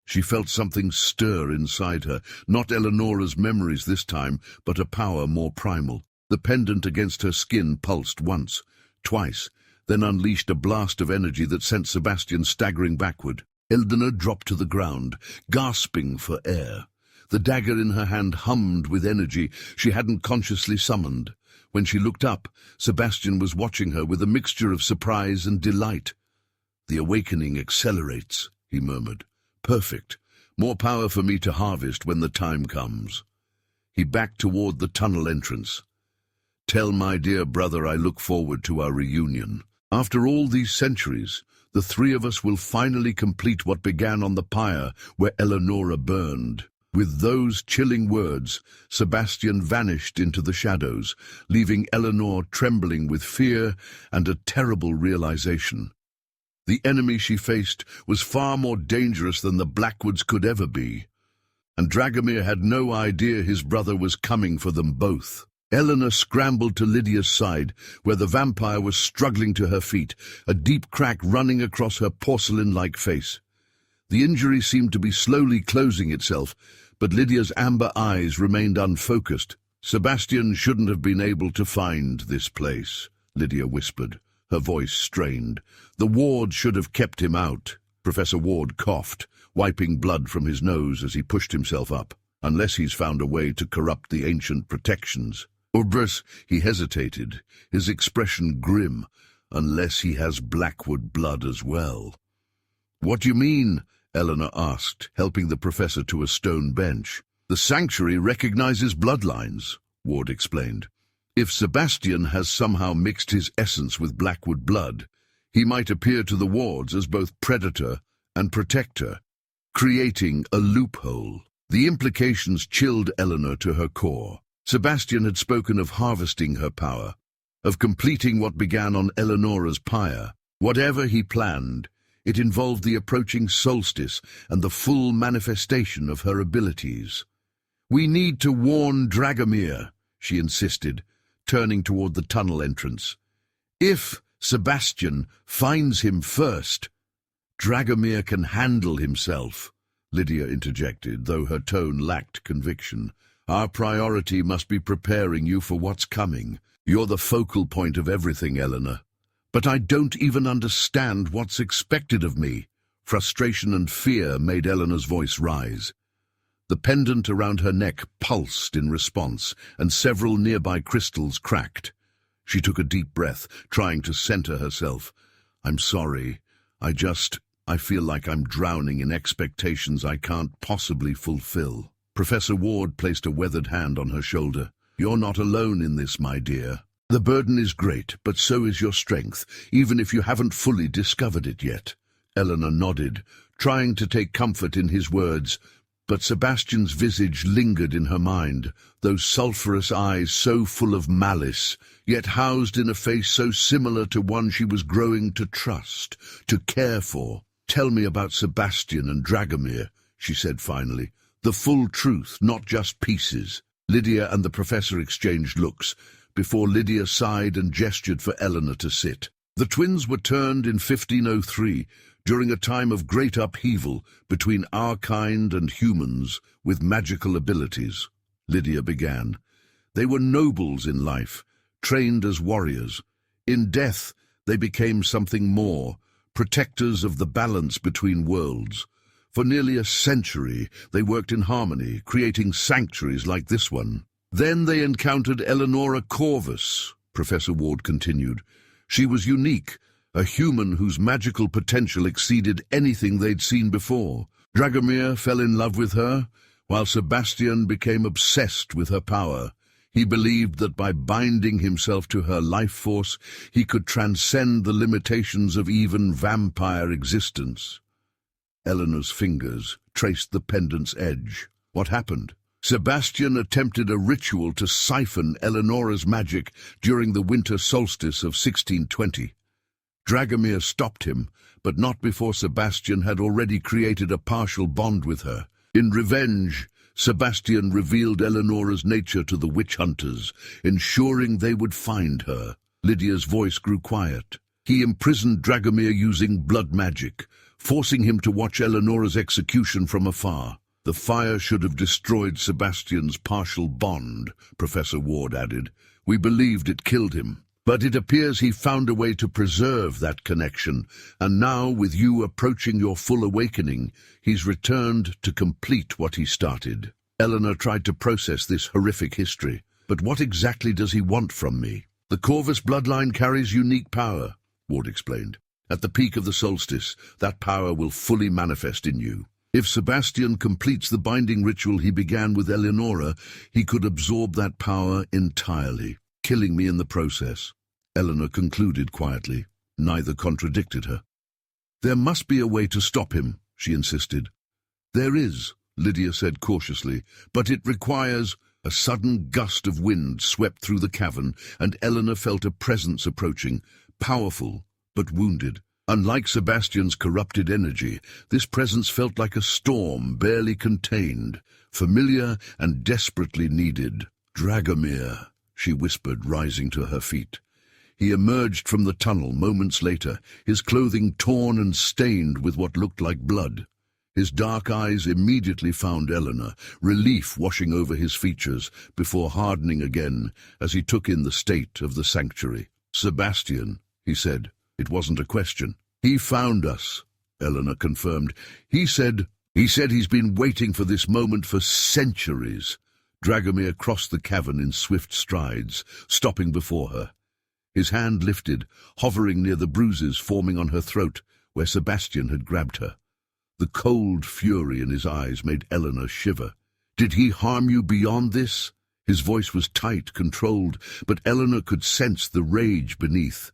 she felt something stir inside her, not Eleonora's memories this time, but a power more primal. The pendant against her skin pulsed once, twice, then unleashed a blast of energy that sent Sebastian staggering backward. Eleanor dropped to the ground, gasping for air. The dagger in her hand hummed with energy she hadn't consciously summoned. When she looked up, Sebastian was watching her with a mixture of surprise and delight. "The awakening accelerates," he murmured. "Perfect. More power for me to harvest when the time comes." He backed toward the tunnel entrance. "Tell my dear brother I look forward to our reunion. After all these centuries, the three of us will finally complete what began on the pyre where Eleonora burned." With those chilling words, Sebastian vanished into the shadows, leaving Eleanor trembling with fear and a terrible realization. The enemy she faced was far more dangerous than the Blackwoods could ever be, and Dragomir had no idea his brother was coming for them both. Eleanor scrambled to Lydia's side, where the vampire was struggling to her feet, a deep crack running across her porcelain-like face. The injury seemed to be slowly closing itself, but Lydia's amber eyes remained unfocused. "Sebastian shouldn't have been able to find this place," Lydia whispered, her voice strained. "The ward should have kept him out." Professor Ward coughed, wiping blood from his nose as he pushed himself up. "Unless he's found a way to corrupt the ancient protections." Urbris, he hesitated, his expression grim. "Unless he has Blackwood blood as well." "What do you mean?" Eleanor asked, helping the professor to a stone bench. "The sanctuary recognizes bloodlines," Ward explained. "If Sebastian has somehow mixed his essence with Blackwood blood, he might appear to the wards as both predator and protector, creating a loophole." The implications chilled Eleanor to her core. Sebastian had spoken of harvesting her power, of completing what began on Eleonora's pyre. Whatever he planned, it involved the approaching solstice and the full manifestation of her abilities. "We need to warn Dragomir," she insisted, turning toward the tunnel entrance. "If Sebastian finds him first, Dragomir can handle himself," Lydia interjected, though her tone lacked conviction. "Our priority must be preparing you for what's coming. You're the focal point of everything, Eleanor. But I don't even understand what's expected of me." Frustration and fear made Eleanor's voice rise. The pendant around her neck pulsed in response, and several nearby crystals cracked. She took a deep breath, trying to center herself. "I'm sorry. I feel like I'm drowning in expectations I can't possibly fulfill." Professor Ward placed a weathered hand on her shoulder. "You're not alone in this, my dear. The burden is great, but so is your strength, even if you haven't fully discovered it yet." Eleanor nodded, trying to take comfort in his words, but Sebastian's visage lingered in her mind, those sulphurous eyes so full of malice, yet housed in a face so similar to one she was growing to trust, to care for. "Tell me about Sebastian and Dragomir," she said finally. "The full truth, not just pieces." Lydia and the professor exchanged looks, before Lydia sighed and gestured for Eleanor to sit. The twins were turned in 1503, during a time of great upheaval between our kind and humans with magical abilities. Lydia began. "They were nobles in life, trained as warriors. In death, they became something more, protectors of the balance between worlds. For nearly a century, they worked in harmony, creating sanctuaries like this one. Then they encountered Eleonora Corvus, Professor Ward continued. She was unique, a human whose magical potential exceeded anything they'd seen before. Dragomir fell in love with her, while Sebastian became obsessed with her power. He believed that by binding himself to her life force, he could transcend the limitations of even vampire existence. Eleanor's fingers traced the pendant's edge. What happened? Sebastian attempted a ritual to siphon Eleonora's magic during the winter solstice of 1620. Dragomir stopped him, but not before Sebastian had already created a partial bond with her. In revenge, Sebastian revealed Eleonora's nature to the witch hunters, ensuring they would find her. Lydia's voice grew quiet. He imprisoned Dragomir using blood magic, forcing him to watch Eleonora's execution from afar. The fire should have destroyed Sebastian's partial bond, Professor Ward added. We believed it killed him. But it appears he found a way to preserve that connection, and now, with you approaching your full awakening, he's returned to complete what he started. Eleanor tried to process this horrific history. But what exactly does he want from me? The Corvus bloodline carries unique power, Ward explained. At the peak of the solstice, that power will fully manifest in you. If Sebastian completes the binding ritual he began with Eleonora, he could absorb that power entirely, killing me in the process. Eleanor concluded quietly. Neither contradicted her. There must be a way to stop him, she insisted. There is, Lydia said cautiously, but it requires... A sudden gust of wind swept through the cavern, and Eleanor felt a presence approaching, powerful, but wounded. Unlike Sebastian's corrupted energy, this presence felt like a storm barely contained, familiar and desperately needed. Dragomir, she whispered, rising to her feet. He emerged from the tunnel moments later, his clothing torn and stained with what looked like blood. His dark eyes immediately found Eleanor, relief washing over his features before hardening again as he took in the state of the sanctuary. Sebastian, he said. It wasn't a question. He found us, Eleanor confirmed. He said he's been waiting for this moment for centuries. Dragomir crossed the cavern in swift strides, stopping before her. His hand lifted, hovering near the bruises forming on her throat, where Sebastian had grabbed her. The cold fury in his eyes made Eleanor shiver. Did he harm you beyond this? His voice was tight, controlled, but Eleanor could sense the rage beneath.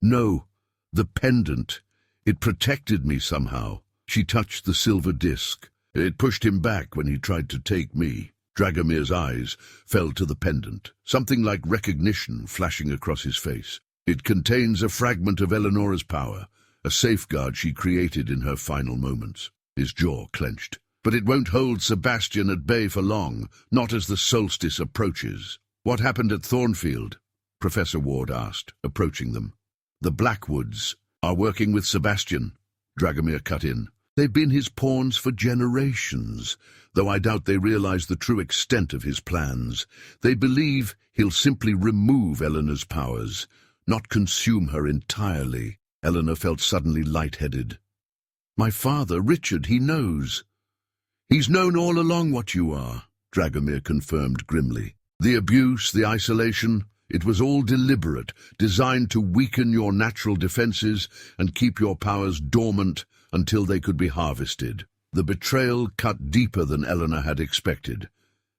No, the pendant. It protected me somehow. She touched the silver disc. It pushed him back when he tried to take me. Dragomir's eyes fell to the pendant, something like recognition flashing across his face. It contains a fragment of Eleonora's power, a safeguard she created in her final moments. His jaw clenched. But it won't hold Sebastian at bay for long, not as the solstice approaches. What happened at Thornfield? Professor Ward asked, approaching them. The Blackwoods are working with Sebastian, Dragomir cut in. They've been his pawns for generations, though I doubt they realize the true extent of his plans. They believe he'll simply remove Eleanor's powers, not consume her entirely. Eleanor felt suddenly lightheaded. My father, Richard, he knows. He's known all along what you are, Dragomir confirmed grimly. The abuse, the isolation, it was all deliberate, designed to weaken your natural defenses and keep your powers dormant until they could be harvested. The betrayal cut deeper than Eleanor had expected.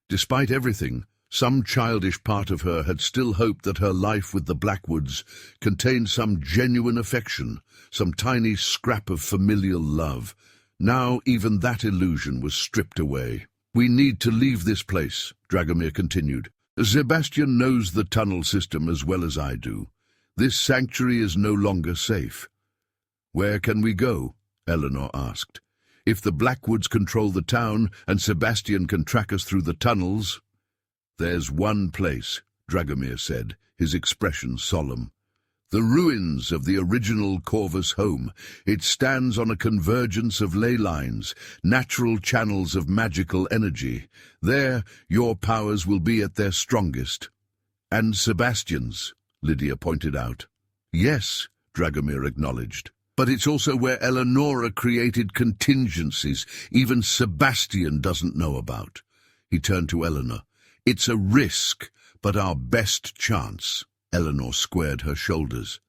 Despite everything, some childish part of her had still hoped that her life with the Blackwoods contained some genuine affection, some tiny scrap of familial love. Now even that illusion was stripped away. We need to leave this place, Dragomir continued. Sebastian knows the tunnel system as well as I do. This sanctuary is no longer safe. Where can we go? Eleanor asked. If the Blackwoods control the town and Sebastian can track us through the tunnels... There's one place, Dragomir said, his expression solemn. The ruins of the original Corvus home. It stands on a convergence of ley lines, natural channels of magical energy. There, your powers will be at their strongest. And Sebastian's, Lydia pointed out. Yes, Dragomir acknowledged. But it's also where Eleonora created contingencies even Sebastian doesn't know about. He turned to Eleanor. It's a risk, but our best chance. Eleanor squared her shoulders.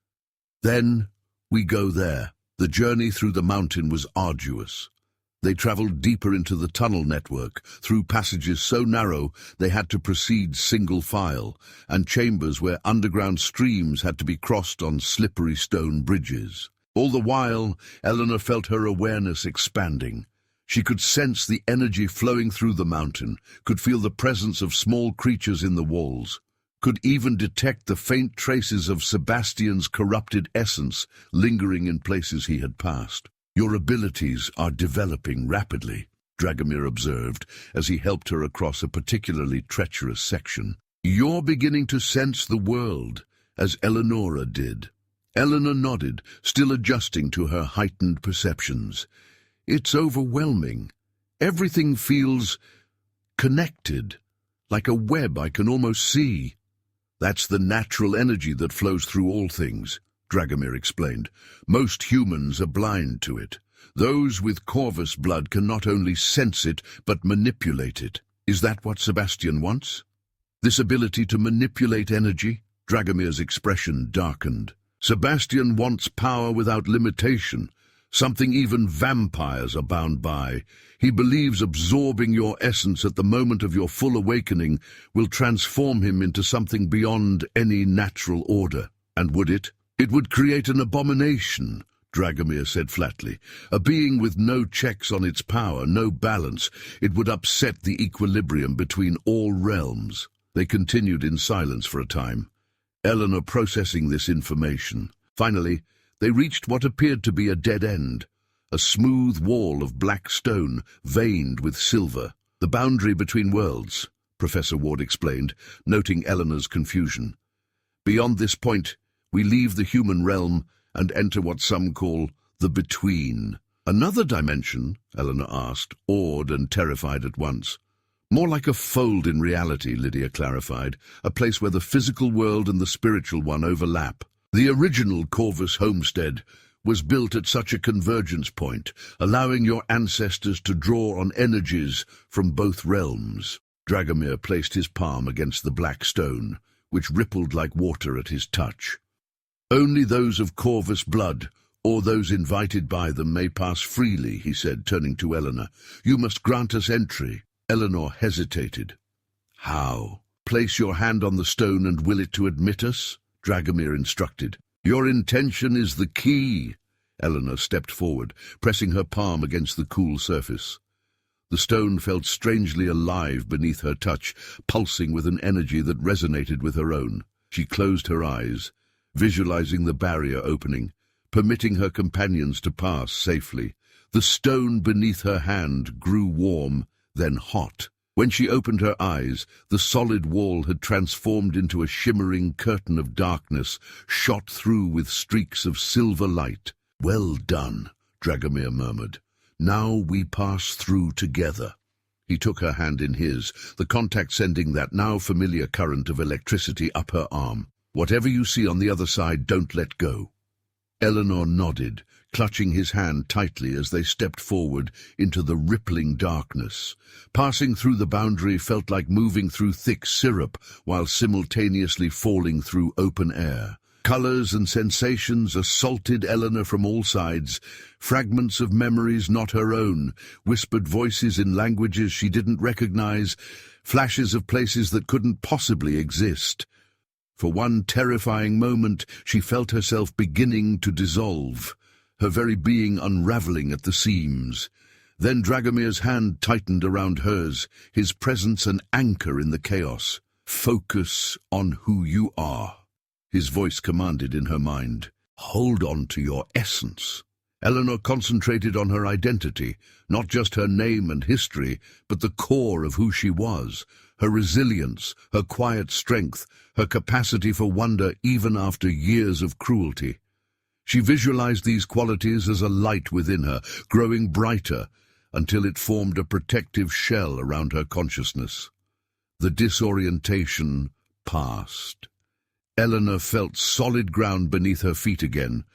Then we go there. The journey through the mountain was arduous. They traveled deeper into the tunnel network, through passages so narrow they had to proceed single file, and chambers where underground streams had to be crossed on slippery stone bridges. All the while, Eleanor felt her awareness expanding. She could sense the energy flowing through the mountain, could feel the presence of small creatures in the walls, could even detect the faint traces of Sebastian's corrupted essence lingering in places he had passed. Your abilities are developing rapidly, Dragomir observed as he helped her across a particularly treacherous section. You're beginning to sense the world, as Eleonora did. Eleanor nodded, still adjusting to her heightened perceptions. It's overwhelming. Everything feels connected, like a web I can almost see. That's the natural energy that flows through all things, Dragomir explained. Most humans are blind to it. Those with Corvus blood can not only sense it, but manipulate it. Is that what Sebastian wants? This ability to manipulate energy? Dragomir's expression darkened. Sebastian wants power without limitation, something even vampires are bound by. He believes absorbing your essence at the moment of your full awakening will transform him into something beyond any natural order. And would it? It would create an abomination, Dragomir said flatly. A being with no checks on its power, no balance. It would upset the equilibrium between all realms. They continued in silence for a time, Eleanor processing this information. Finally, they reached what appeared to be a dead end, a smooth wall of black stone, veined with silver. The boundary between worlds, Professor Ward explained, noting Eleanor's confusion. Beyond this point, we leave the human realm and enter what some call the between. Another dimension? Eleanor asked, awed and terrified at once. More like a fold in reality, Lydia clarified, a place where the physical world and the spiritual one overlap. The original Corvus homestead was built at such a convergence point, allowing your ancestors to draw on energies from both realms. Dragomir placed his palm against the black stone, which rippled like water at his touch. Only those of Corvus blood, or those invited by them, may pass freely, he said, turning to Eleanor. You must grant us entry. Eleanor hesitated. How? Place your hand on the stone and will it to admit us? Dragomir instructed. Your intention is the key. Eleanor stepped forward, pressing her palm against the cool surface. The stone felt strangely alive beneath her touch, pulsing with an energy that resonated with her own. She closed her eyes, visualizing the barrier opening, permitting her companions to pass safely. The stone beneath her hand grew warm, then hot. When she opened her eyes, the solid wall had transformed into a shimmering curtain of darkness, shot through with streaks of silver light. Well done, Dragomir murmured. Now we pass through together. He took her hand in his, the contact sending that now familiar current of electricity up her arm. Whatever you see on the other side, don't let go. Eleanor nodded, clutching his hand tightly as they stepped forward into the rippling darkness. Passing through the boundary felt like moving through thick syrup while simultaneously falling through open air. Colors and sensations assaulted Eleanor from all sides, fragments of memories not her own, whispered voices in languages she didn't recognize, flashes of places that couldn't possibly exist. For one terrifying moment, she felt herself beginning to dissolve, her very being unraveling at the seams. Then Dragomir's hand tightened around hers, his presence an anchor in the chaos. Focus on who you are, his voice commanded in her mind. Hold on to your essence. Eleanor concentrated on her identity, not just her name and history, but the core of who she was, her resilience, her quiet strength, her capacity for wonder even after years of cruelty. She visualized these qualities as a light within her, growing brighter until it formed a protective shell around her consciousness. The disorientation passed. Eleanor felt solid ground beneath her feet again,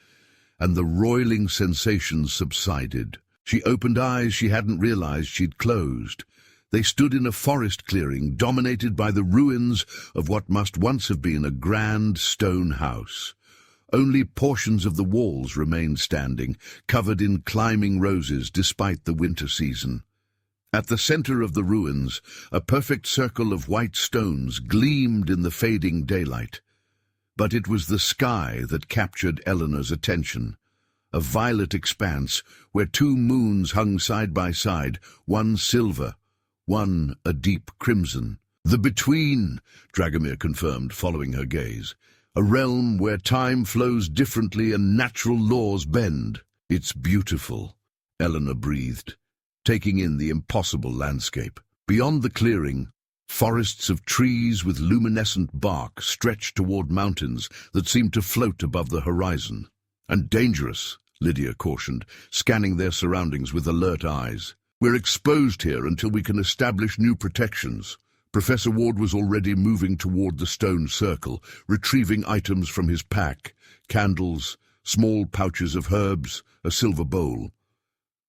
and the roiling sensations subsided. She opened eyes she hadn't realized she'd closed. They stood in a forest clearing dominated by the ruins of what must once have been a grand stone house. Only portions of the walls remained standing, covered in climbing roses despite the winter season. At the center of the ruins, a perfect circle of white stones gleamed in the fading daylight. But it was the sky that captured Eleanor's attention. A violet expanse where two moons hung side by side, one silver, one a deep crimson. The Between, Dragomir confirmed, following her gaze. A realm where time flows differently and natural laws bend. It's beautiful, Eleanor breathed, taking in the impossible landscape. Beyond the clearing, forests of trees with luminescent bark stretched toward mountains that seemed to float above the horizon. And dangerous, Lydia cautioned, scanning their surroundings with alert eyes. We're exposed here until we can establish new protections. Professor Ward was already moving toward the stone circle, retrieving items from his pack, candles, small pouches of herbs, a silver bowl.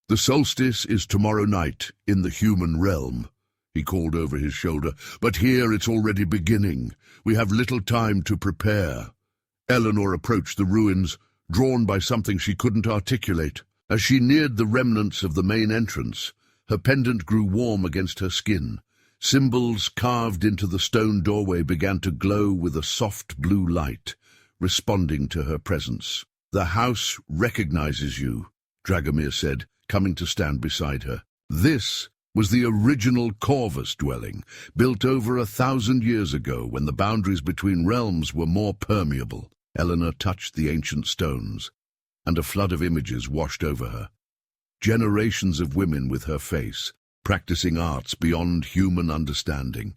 The solstice is tomorrow night in the human realm, he called over his shoulder, but here it's already beginning. We have little time to prepare. Eleanor approached the ruins, drawn by something she couldn't articulate. As she neared the remnants of the main entrance, her pendant grew warm against her skin. Symbols carved into the stone doorway began to glow with a soft blue light, responding to her presence. The house recognizes you, Dragomir said, coming to stand beside her. This was the original Corvus dwelling, built over 1,000 years ago when the boundaries between realms were more permeable. Eleanor touched the ancient stones, and a flood of images washed over her. Generations of women with her face, practicing arts beyond human understanding.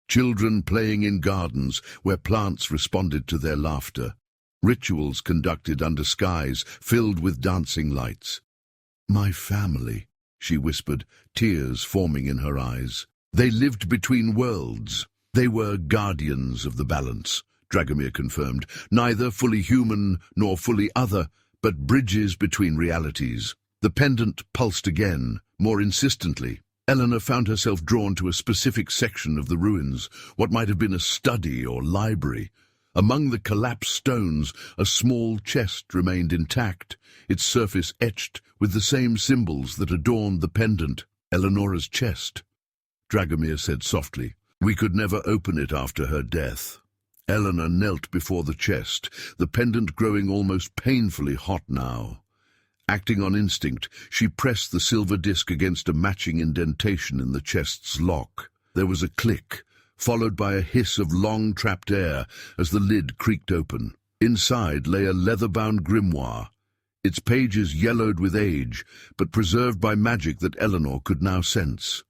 Children playing in gardens where plants responded to their laughter. Rituals conducted under skies filled with dancing lights. My family, she whispered, tears forming in her eyes. They lived between worlds. They were guardians of the balance, Dragomir confirmed, neither fully human nor fully other, but bridges between realities. The pendant pulsed again, more insistently. Eleanor found herself drawn to a specific section of the ruins, what might have been a study or library. Among the collapsed stones, a small chest remained intact, its surface etched with the same symbols that adorned the pendant. Eleanor's chest, Dragomir said softly. We could never open it after her death. Eleanor knelt before the chest, the pendant growing almost painfully hot now. Acting on instinct, she pressed the silver disc against a matching indentation in the chest's lock. There was a click, followed by a hiss of long trapped air as the lid creaked open. Inside lay a leather-bound grimoire, its pages yellowed with age, but preserved by magic that Eleanor could now sense.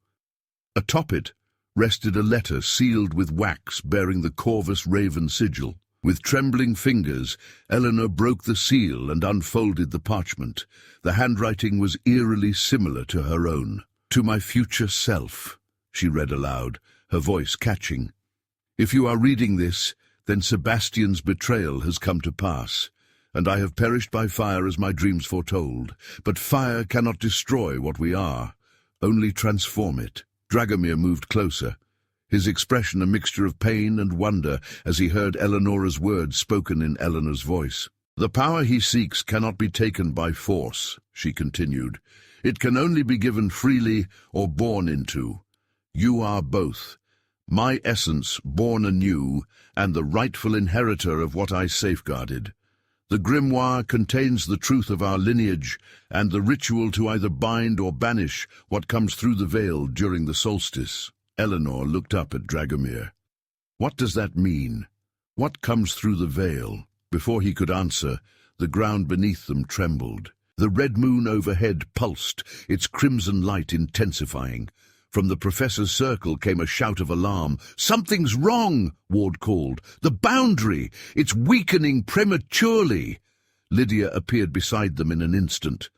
Atop it rested a letter sealed with wax bearing the Corvus Raven sigil. With trembling fingers, Eleanor broke the seal and unfolded the parchment. The handwriting was eerily similar to her own. To my future self, she read aloud, her voice catching. If you are reading this, then Sebastian's betrayal has come to pass, and I have perished by fire as my dreams foretold. But fire cannot destroy what we are, only transform it. Dragomir moved closer, his expression a mixture of pain and wonder as he heard Eleanor's words spoken in Eleanor's voice. The power he seeks cannot be taken by force, she continued. It can only be given freely or born into. You are both, my essence born anew, and the rightful inheritor of what I safeguarded. The grimoire contains the truth of our lineage and the ritual to either bind or banish what comes through the veil during the solstice. Eleanor looked up at Dragomir. What does that mean? What comes through the veil? Before he could answer, the ground beneath them trembled. The red moon overhead pulsed, its crimson light intensifying. From the professor's circle came a shout of alarm. Something's wrong, Ward called. The boundary! It's weakening prematurely. Lydia appeared beside them in an instant.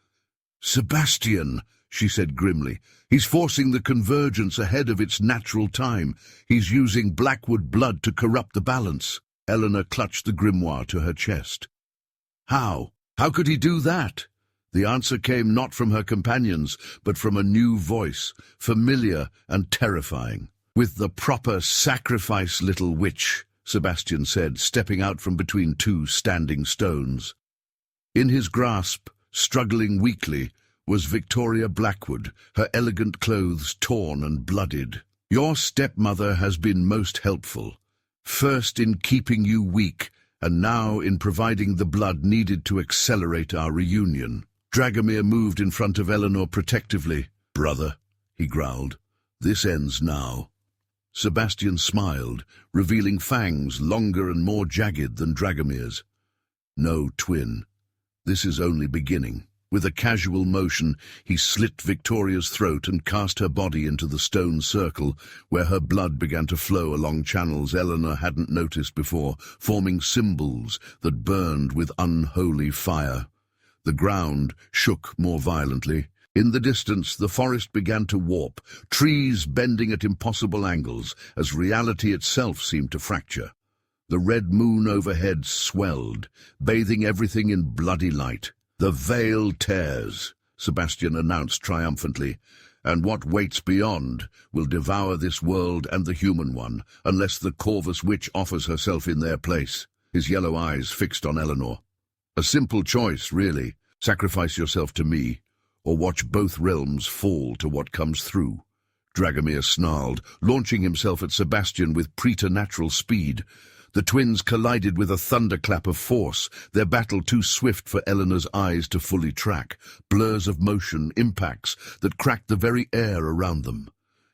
Sebastian, she said grimly. He's forcing the convergence ahead of its natural time. He's using Blackwood blood to corrupt the balance. Eleanor clutched the grimoire to her chest. How? How could he do that? The answer came not from her companions, but from a new voice, familiar and terrifying. "With the proper sacrifice, little witch," Sebastian said, stepping out from between two standing stones. In his grasp, struggling weakly, was Victoria Blackwood, her elegant clothes torn and bloodied. "Your stepmother has been most helpful, first in keeping you weak, and now in providing the blood needed to accelerate our reunion." Dragomir moved in front of Eleanor protectively. "Brother," he growled, "this ends now." Sebastian smiled, revealing fangs longer and more jagged than Dragomir's. "No, twin. This is only beginning." With a casual motion, he slit Victoria's throat and cast her body into the stone circle, where her blood began to flow along channels Eleanor hadn't noticed before, forming symbols that burned with unholy fire. The ground shook more violently. In the distance, the forest began to warp, trees bending at impossible angles, as reality itself seemed to fracture. The red moon overhead swelled, bathing everything in bloody light. "The veil tears," Sebastian announced triumphantly, "and what waits beyond will devour this world and the human one, unless the Corvus witch offers herself in their place." His yellow eyes fixed on Eleanor. "A simple choice, really. Sacrifice yourself to me, or watch both realms fall to what comes through." Dragomir snarled, launching himself at Sebastian with preternatural speed. The twins collided with a thunderclap of force, their battle too swift for Eleanor's eyes to fully track, blurs of motion, impacts that cracked the very air around them.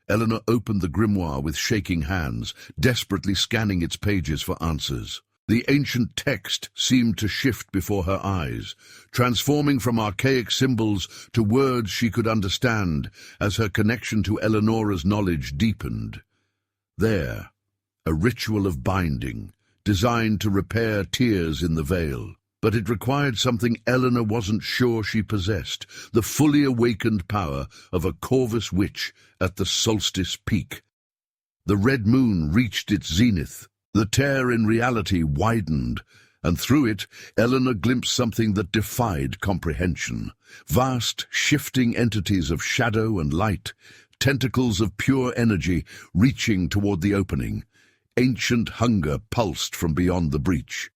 Eleanor opened the grimoire with shaking hands, desperately scanning its pages for answers. The ancient text seemed to shift before her eyes, transforming from archaic symbols to words she could understand as her connection to Eleonora's knowledge deepened. There, a ritual of binding, designed to repair tears in the veil. But it required something Eleanor wasn't sure she possessed, the fully awakened power of a Corvus witch at the solstice peak. The red moon reached its zenith. The tear in reality widened, and through it, Eleanor glimpsed something that defied comprehension. Vast, shifting entities of shadow and light, tentacles of pure energy reaching toward the opening. Ancient hunger pulsed from beyond the breach.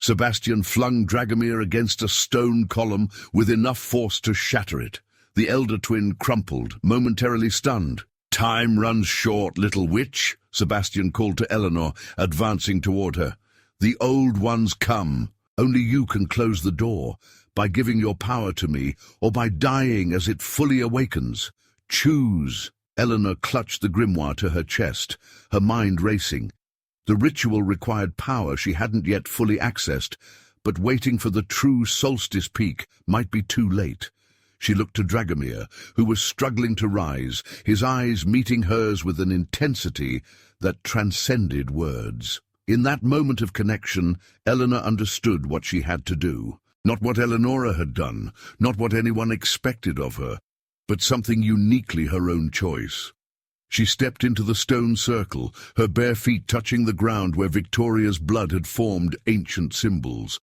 Sebastian flung Dragomir against a stone column with enough force to shatter it. The elder twin crumpled, momentarily stunned. "Time runs short, little witch," Sebastian called to Eleanor, advancing toward her. "The old ones come. Only you can close the door, by giving your power to me, or by dying as it fully awakens. Choose." Eleanor clutched the grimoire to her chest, her mind racing. The ritual required power she hadn't yet fully accessed, but waiting for the true solstice peak might be too late. She looked to Dragomir, who was struggling to rise, his eyes meeting hers with an intensity that transcended words. In that moment of connection, Eleanor understood what she had to do. Not what Eleonora had done, not what anyone expected of her, but something uniquely her own choice. She stepped into the stone circle, her bare feet touching the ground where Victoria's blood had formed ancient symbols.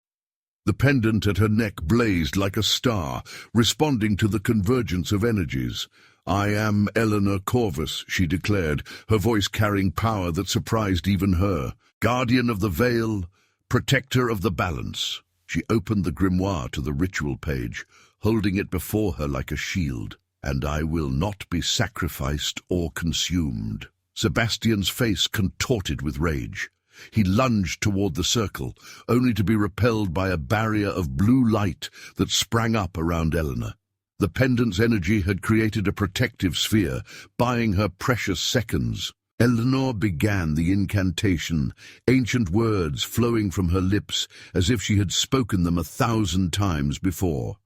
The pendant at her neck blazed like a star, responding to the convergence of energies. "I am Eleanor Corvus," she declared, her voice carrying power that surprised even her. "Guardian of the veil, protector of the balance." She opened the grimoire to the ritual page, holding it before her like a shield. "And I will not be sacrificed or consumed." Sebastian's face contorted with rage. He lunged toward the circle, only to be repelled by a barrier of blue light that sprang up around Eleanor. The pendant's energy had created a protective sphere, buying her precious seconds. Eleanor began the incantation, ancient words flowing from her lips as if she had spoken them 1,000 times before.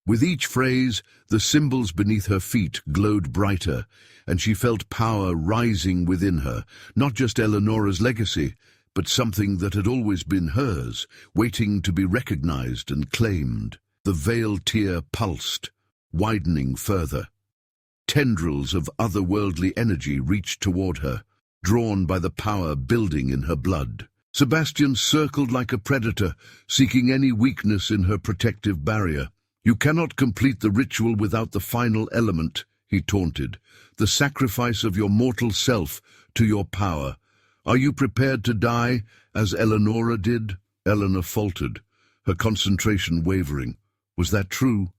With each phrase, the symbols beneath her feet glowed brighter, and she felt power rising within her, not just Eleonora's legacy, but something that had always been hers, waiting to be recognized and claimed. The veil tear pulsed, widening further. Tendrils of otherworldly energy reached toward her, drawn by the power building in her blood. Sebastian circled like a predator, seeking any weakness in her protective barrier. You cannot complete the ritual without the final element, he taunted, the sacrifice of your mortal self to your power. Are you prepared to die, as Eleonora did? Eleanor faltered, her concentration wavering. Was that true?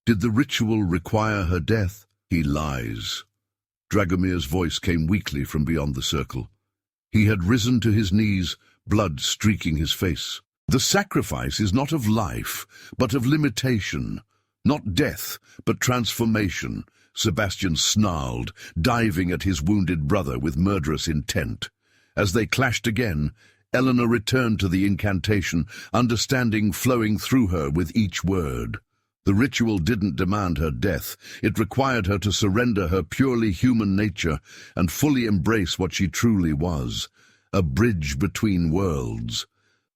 Did the ritual require her death? He lies. Dragomir's voice came weakly from beyond the circle. He had risen to his knees, blood streaking his face. The sacrifice is not of life, but of limitation. Not death, but transformation, Sebastian snarled, diving at his wounded brother with murderous intent. As they clashed again, Eleanor returned to the incantation, understanding flowing through her with each word. The ritual didn't demand her death. It required her to surrender her purely human nature and fully embrace what she truly was, a bridge between worlds.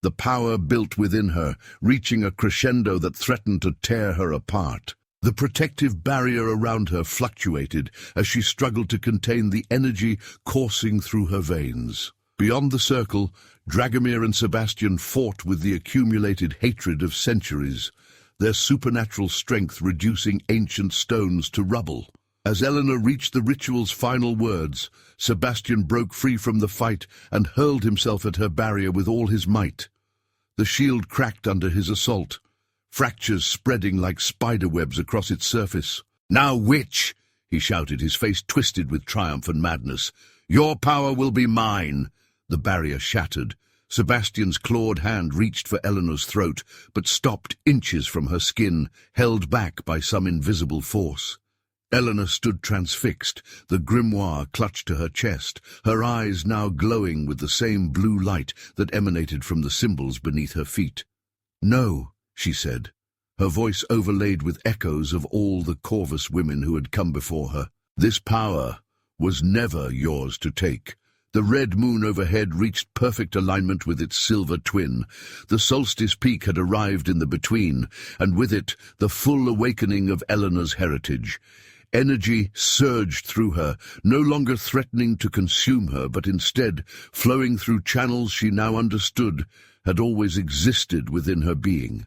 The power built within her, reaching a crescendo that threatened to tear her apart. The protective barrier around her fluctuated as she struggled to contain the energy coursing through her veins. Beyond the circle, Dragomir and Sebastian fought with the accumulated hatred of centuries, their supernatural strength reducing ancient stones to rubble. As Eleanor reached the ritual's final words, Sebastian broke free from the fight and hurled himself at her barrier with all his might. The shield cracked under his assault, fractures spreading like spiderwebs across its surface. "Now, witch!" he shouted, his face twisted with triumph and madness. "Your power will be mine!" The barrier shattered. Sebastian's clawed hand reached for Eleanor's throat, but stopped inches from her skin, held back by some invisible force. Eleanor stood transfixed, the grimoire clutched to her chest, her eyes now glowing with the same blue light that emanated from the symbols beneath her feet. "No," she said, her voice overlaid with echoes of all the Corvus women who had come before her. "This power was never yours to take." The red moon overhead reached perfect alignment with its silver twin. The solstice peak had arrived in the between, and with it the full awakening of Eleanor's heritage. Energy surged through her, no longer threatening to consume her, but instead flowing through channels she now understood had always existed within her being.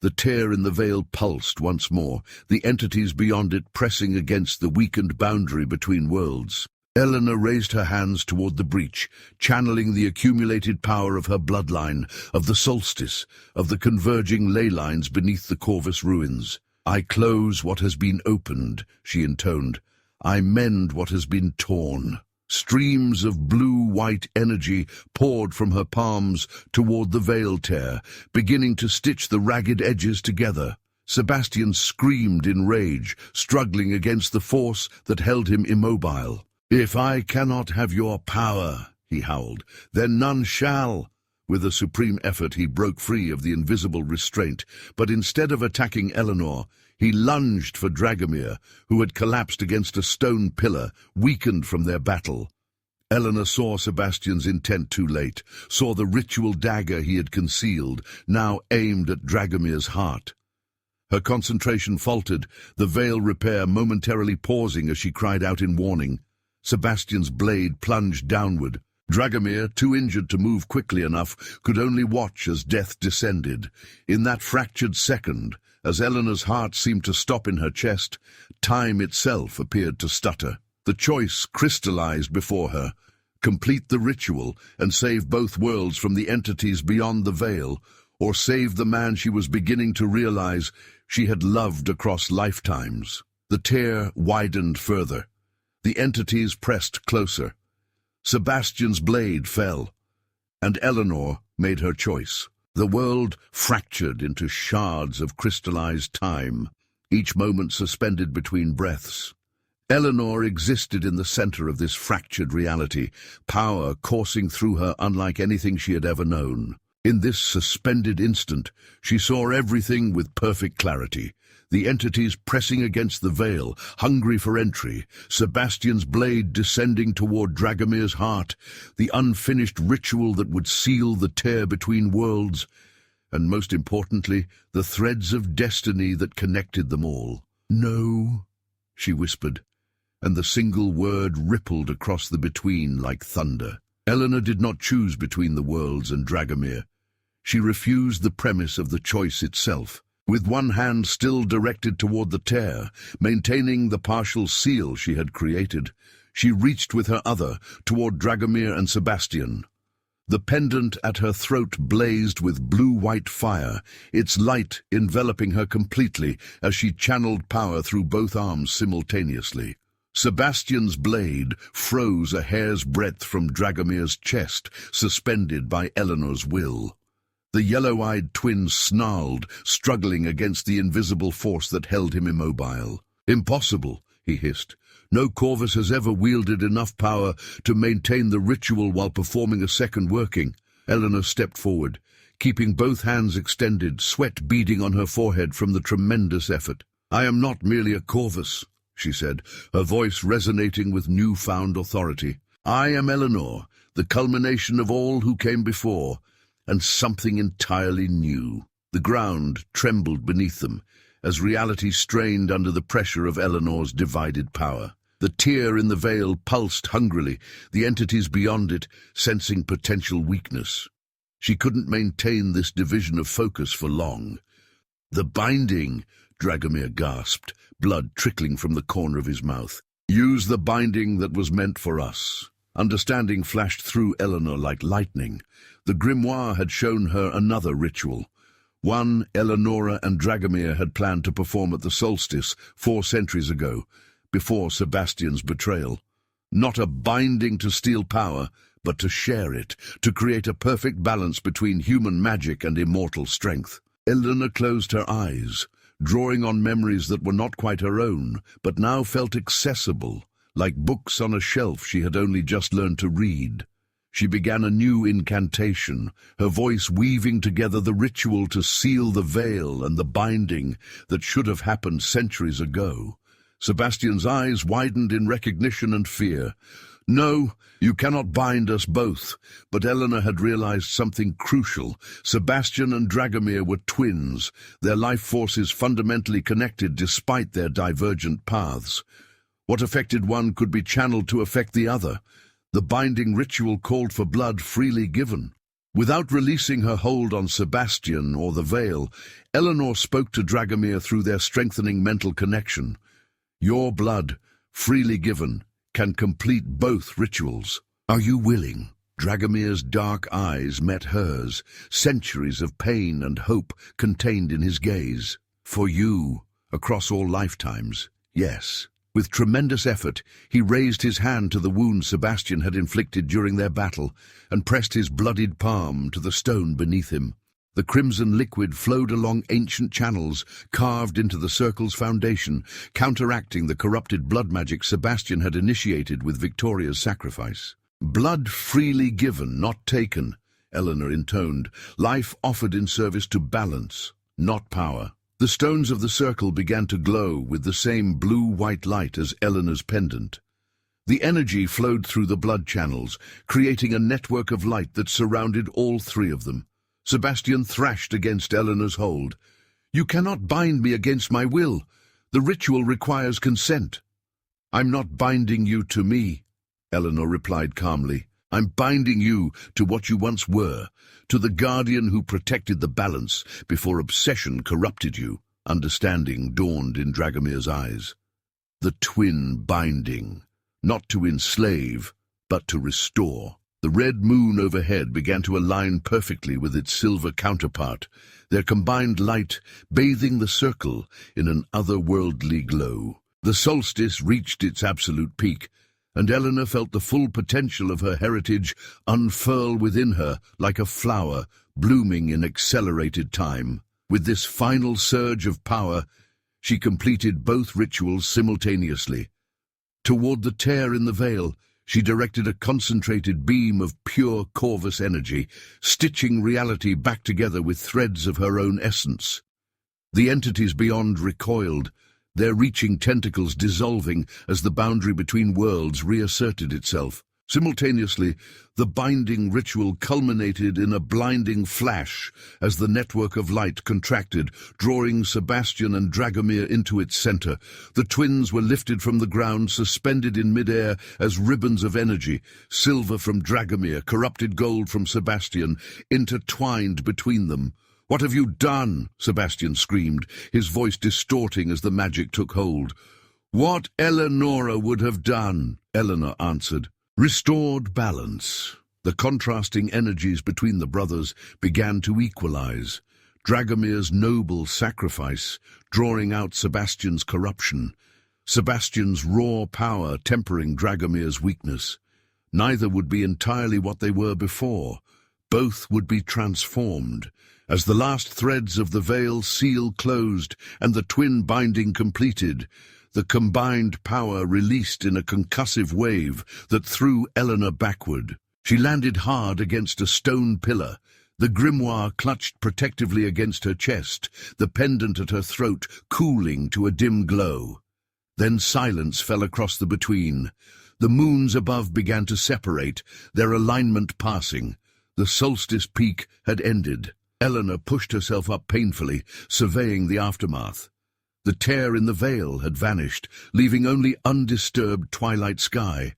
The tear in the veil pulsed once more, the entities beyond it pressing against the weakened boundary between worlds. Eleanor raised her hands toward the breach, channeling the accumulated power of her bloodline, of the solstice, of the converging ley lines beneath the Corvus ruins. "I close what has been opened," she intoned. "I mend what has been torn." Streams of blue-white energy poured from her palms toward the veil tear, beginning to stitch the ragged edges together. Sebastian screamed in rage, struggling against the force that held him immobile. "If I cannot have your power," he howled, "then none shall." With a supreme effort he broke free of the invisible restraint, but instead of attacking Eleanor, he lunged for Dragomir, who had collapsed against a stone pillar, weakened from their battle. Eleanor saw Sebastian's intent too late, saw the ritual dagger he had concealed, now aimed at Dragomir's heart. Her concentration faltered, the veil repair momentarily pausing as she cried out in warning. Sebastian's blade plunged downward. Dragomir, too injured to move quickly enough, could only watch as death descended. In that fractured second, as Eleanor's heart seemed to stop in her chest, time itself appeared to stutter. The choice crystallized before her: complete the ritual and save both worlds from the entities beyond the veil, or save the man she was beginning to realize she had loved across lifetimes. The tear widened further. The entities pressed closer. Sebastian's blade fell, and Eleanor made her choice. The world fractured into shards of crystallized time, each moment suspended between breaths. Eleanor existed in the center of this fractured reality, power coursing through her unlike anything she had ever known. In this suspended instant, she saw everything with perfect clarity. The entities pressing against the veil, hungry for entry, Sebastian's blade descending toward Dragomir's heart, the unfinished ritual that would seal the tear between worlds, and most importantly, the threads of destiny that connected them all. "No," she whispered, and the single word rippled across the between like thunder. Eleanor did not choose between the worlds and Dragomir. She refused the premise of the choice itself. with one hand still directed toward the tear, maintaining the partial seal she had created. She reached with her other toward Dragomir and Sebastian. The pendant at her throat blazed with blue-white fire, its light enveloping her completely as she channeled power through both arms simultaneously. Sebastian's blade froze a hair's breadth from Dragomir's chest, suspended by Eleanor's will. The yellow-eyed twin snarled, struggling against the invisible force that held him immobile. "Impossible," he hissed. "No Corvus has ever wielded enough power to maintain the ritual while performing a second working." Eleanor stepped forward, keeping both hands extended, sweat beading on her forehead from the tremendous effort. "I am not merely a Corvus," she said, her voice resonating with newfound authority. "I am Eleanor, the culmination of all who came before, and something entirely new." The ground trembled beneath them, as reality strained under the pressure of Eleanor's divided power. The tear in the veil pulsed hungrily, the entities beyond it sensing potential weakness. She couldn't maintain this division of focus for long. "The binding," Dragomir gasped, blood trickling from the corner of his mouth. "Use the binding that was meant for us." Understanding flashed through Eleanor like lightning. The grimoire had shown her another ritual. One Eleonora and Dragomir had planned to perform at the solstice 4 centuries ago, before Sebastian's betrayal. Not a binding to steal power, but to share it, to create a perfect balance between human magic and immortal strength. Eleanor closed her eyes, drawing on memories that were not quite her own, but now felt accessible, like books on a shelf she had only just learned to read. She began a new incantation, her voice weaving together the ritual to seal the veil and the binding that should have happened centuries ago. Sebastian's eyes widened in recognition and fear. "No, you cannot bind us both." But Eleanor had realized something crucial. Sebastian and Dragomir were twins, their life forces fundamentally connected despite their divergent paths. What affected one could be channeled to affect the other. The binding ritual called for blood freely given. Without releasing her hold on Sebastian or the veil, Eleanor spoke to Dragomir through their strengthening mental connection. "Your blood, freely given, can complete both rituals. Are you willing?" Dragomir's dark eyes met hers, centuries of pain and hope contained in his gaze. "For you, across all lifetimes, yes." With tremendous effort, he raised his hand to the wound Sebastian had inflicted during their battle and pressed his bloodied palm to the stone beneath him. The crimson liquid flowed along ancient channels carved into the circle's foundation, counteracting the corrupted blood magic Sebastian had initiated with Victoria's sacrifice. "Blood freely given, not taken," Eleanor intoned, "life offered in service to balance, not power." The stones of the circle began to glow with the same blue-white light as Eleanor's pendant. The energy flowed through the blood channels, creating a network of light that surrounded all three of them. Sebastian thrashed against Eleanor's hold. "You cannot bind me against my will. The ritual requires consent." "I'm not binding you to me," Eleanor replied calmly. "I'm binding you to what you once were, to the guardian who protected the balance before obsession corrupted you." Understanding dawned in Dragomir's eyes. The twin binding, not to enslave, but to restore. The red moon overhead began to align perfectly with its silver counterpart, their combined light bathing the circle in an otherworldly glow. The solstice reached its absolute peak, and Eleanor felt the full potential of her heritage unfurl within her like a flower blooming in accelerated time. With this final surge of power, she completed both rituals simultaneously. Toward the tear in the veil, she directed a concentrated beam of pure Corvus energy, stitching reality back together with threads of her own essence. The entities beyond recoiled, their reaching tentacles dissolving as the boundary between worlds reasserted itself. Simultaneously, the binding ritual culminated in a blinding flash as the network of light contracted, drawing Sebastian and Dragomir into its center. The twins were lifted from the ground, suspended in midair as ribbons of energy, silver from Dragomir, corrupted gold from Sebastian, intertwined between them. "What have you done?" Sebastian screamed, his voice distorting as the magic took hold. "What Eleonora would have done," Eleanor answered. Restored balance. The contrasting energies between the brothers began to equalize. Dragomir's noble sacrifice, drawing out Sebastian's corruption. Sebastian's raw power tempering Dragomir's weakness. Neither would be entirely what they were before. Both would be transformed. As the last threads of the veil seal closed and the twin binding completed, the combined power released in a concussive wave that threw Eleanor backward. She landed hard against a stone pillar. The grimoire clutched protectively against her chest, the pendant at her throat cooling to a dim glow. Then silence fell across the between. The moons above began to separate, their alignment passing. The solstice peak had ended. Eleanor pushed herself up painfully, surveying the aftermath. The tear in the veil had vanished, leaving only undisturbed twilight sky.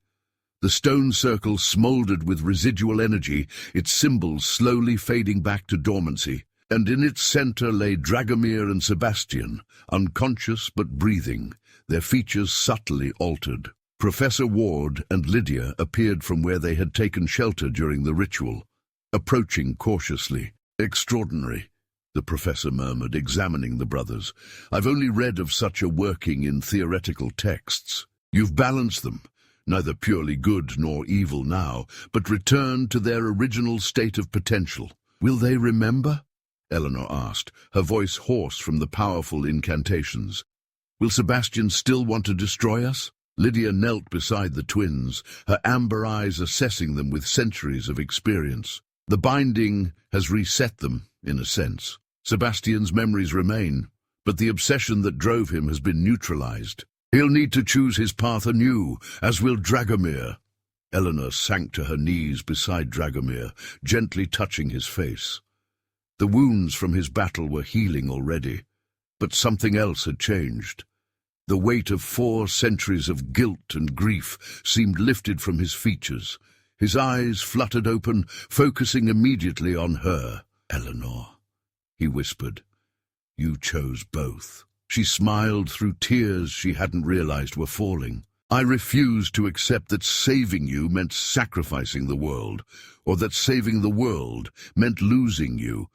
The stone circle smoldered with residual energy, its symbols slowly fading back to dormancy. And in its center lay Dragomir and Sebastian, unconscious but breathing, their features subtly altered. Professor Ward and Lydia appeared from where they had taken shelter during the ritual, approaching cautiously. "Extraordinary," the professor murmured, examining the brothers. "I've only read of such a working in theoretical texts. You've balanced them, neither purely good nor evil now, but returned to their original state of potential. Will they remember?" Eleanor asked, her voice hoarse from the powerful incantations. "Will Sebastian still want to destroy us?" Lydia knelt beside the twins, her amber eyes assessing them with centuries of experience. "The binding has reset them, in a sense. Sebastian's memories remain, but the obsession that drove him has been neutralized. He'll need to choose his path anew, as will Dragomir." Eleanor sank to her knees beside Dragomir, gently touching his face. The wounds from his battle were healing already, but something else had changed. The weight of 4 centuries of guilt and grief seemed lifted from his features. His eyes fluttered open, focusing immediately on her. "Eleanor," he whispered, "you chose both." She smiled through tears she hadn't realized were falling. "I refused to accept that saving you meant sacrificing the world, or that saving the world meant losing you.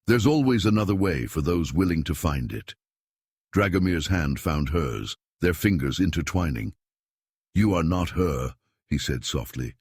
There's always another way for those willing to find it." Dragomir's hand found hers, their fingers intertwining. "You are not her," he said softly.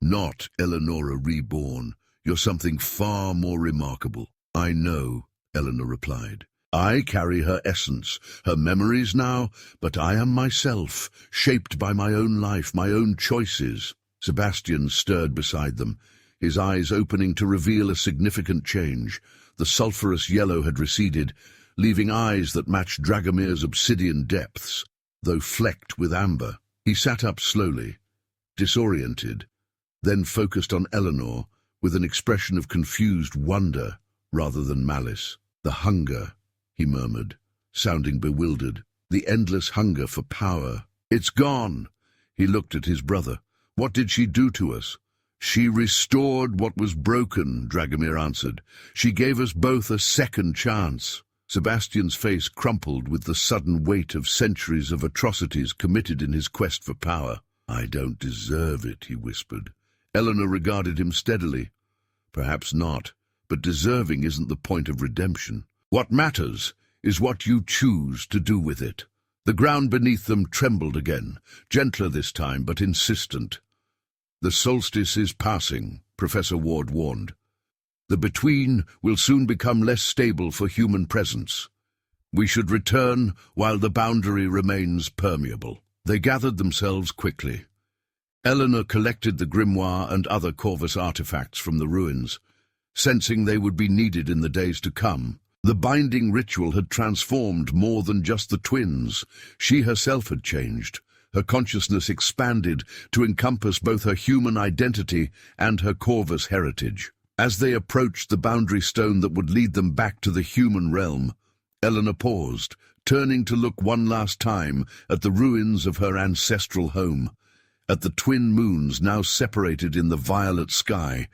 "Not Eleonora reborn. You're something far more remarkable." "I know," Eleanor replied. "I carry her essence, her memories now, but I am myself, shaped by my own life, my own choices." Sebastian stirred beside them, his eyes opening to reveal a significant change. The sulphurous yellow had receded, leaving eyes that matched Dragomir's obsidian depths, though flecked with amber. He sat up slowly, disoriented, then focused on Eleanor with an expression of confused wonder rather than malice. "The hunger," he murmured, sounding bewildered. "The endless hunger for power. It's gone." He looked at his brother. "What did she do to us?" "She restored what was broken," Dragomir answered. "She gave us both a second chance." Sebastian's face crumpled with the sudden weight of centuries of atrocities committed in his quest for power. "I don't deserve it," he whispered. Eleanor regarded him steadily. "Perhaps not, but deserving isn't the point of redemption. What matters is what you choose to do with it." The ground beneath them trembled again, gentler this time, but insistent. "The solstice is passing," Professor Ward warned. "The between will soon become less stable for human presence. We should return while the boundary remains permeable." They gathered themselves quickly. Eleanor collected the grimoire and other Corvus artifacts from the ruins, sensing they would be needed in the days to come. The binding ritual had transformed more than just the twins. She herself had changed. Her consciousness expanded to encompass both her human identity and her Corvus heritage. As they approached the boundary stone that would lead them back to the human realm, Eleanor paused, turning to look one last time at the ruins of her ancestral home, at the twin moons now separated in the violet sky,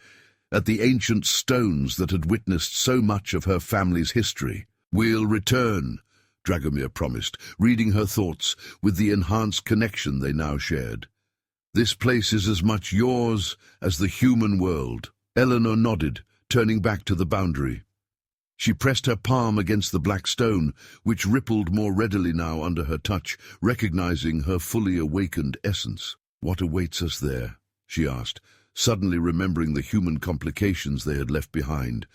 at the ancient stones that had witnessed so much of her family's history. "We'll return," Dragomir promised, reading her thoughts with the enhanced connection they now shared. "This place is as much yours as the human world." Eleanor nodded, turning back to the boundary. She pressed her palm against the black stone, which rippled more readily now under her touch, recognizing her fully awakened essence. "What awaits us there?" she asked, suddenly remembering the human complications they had left behind.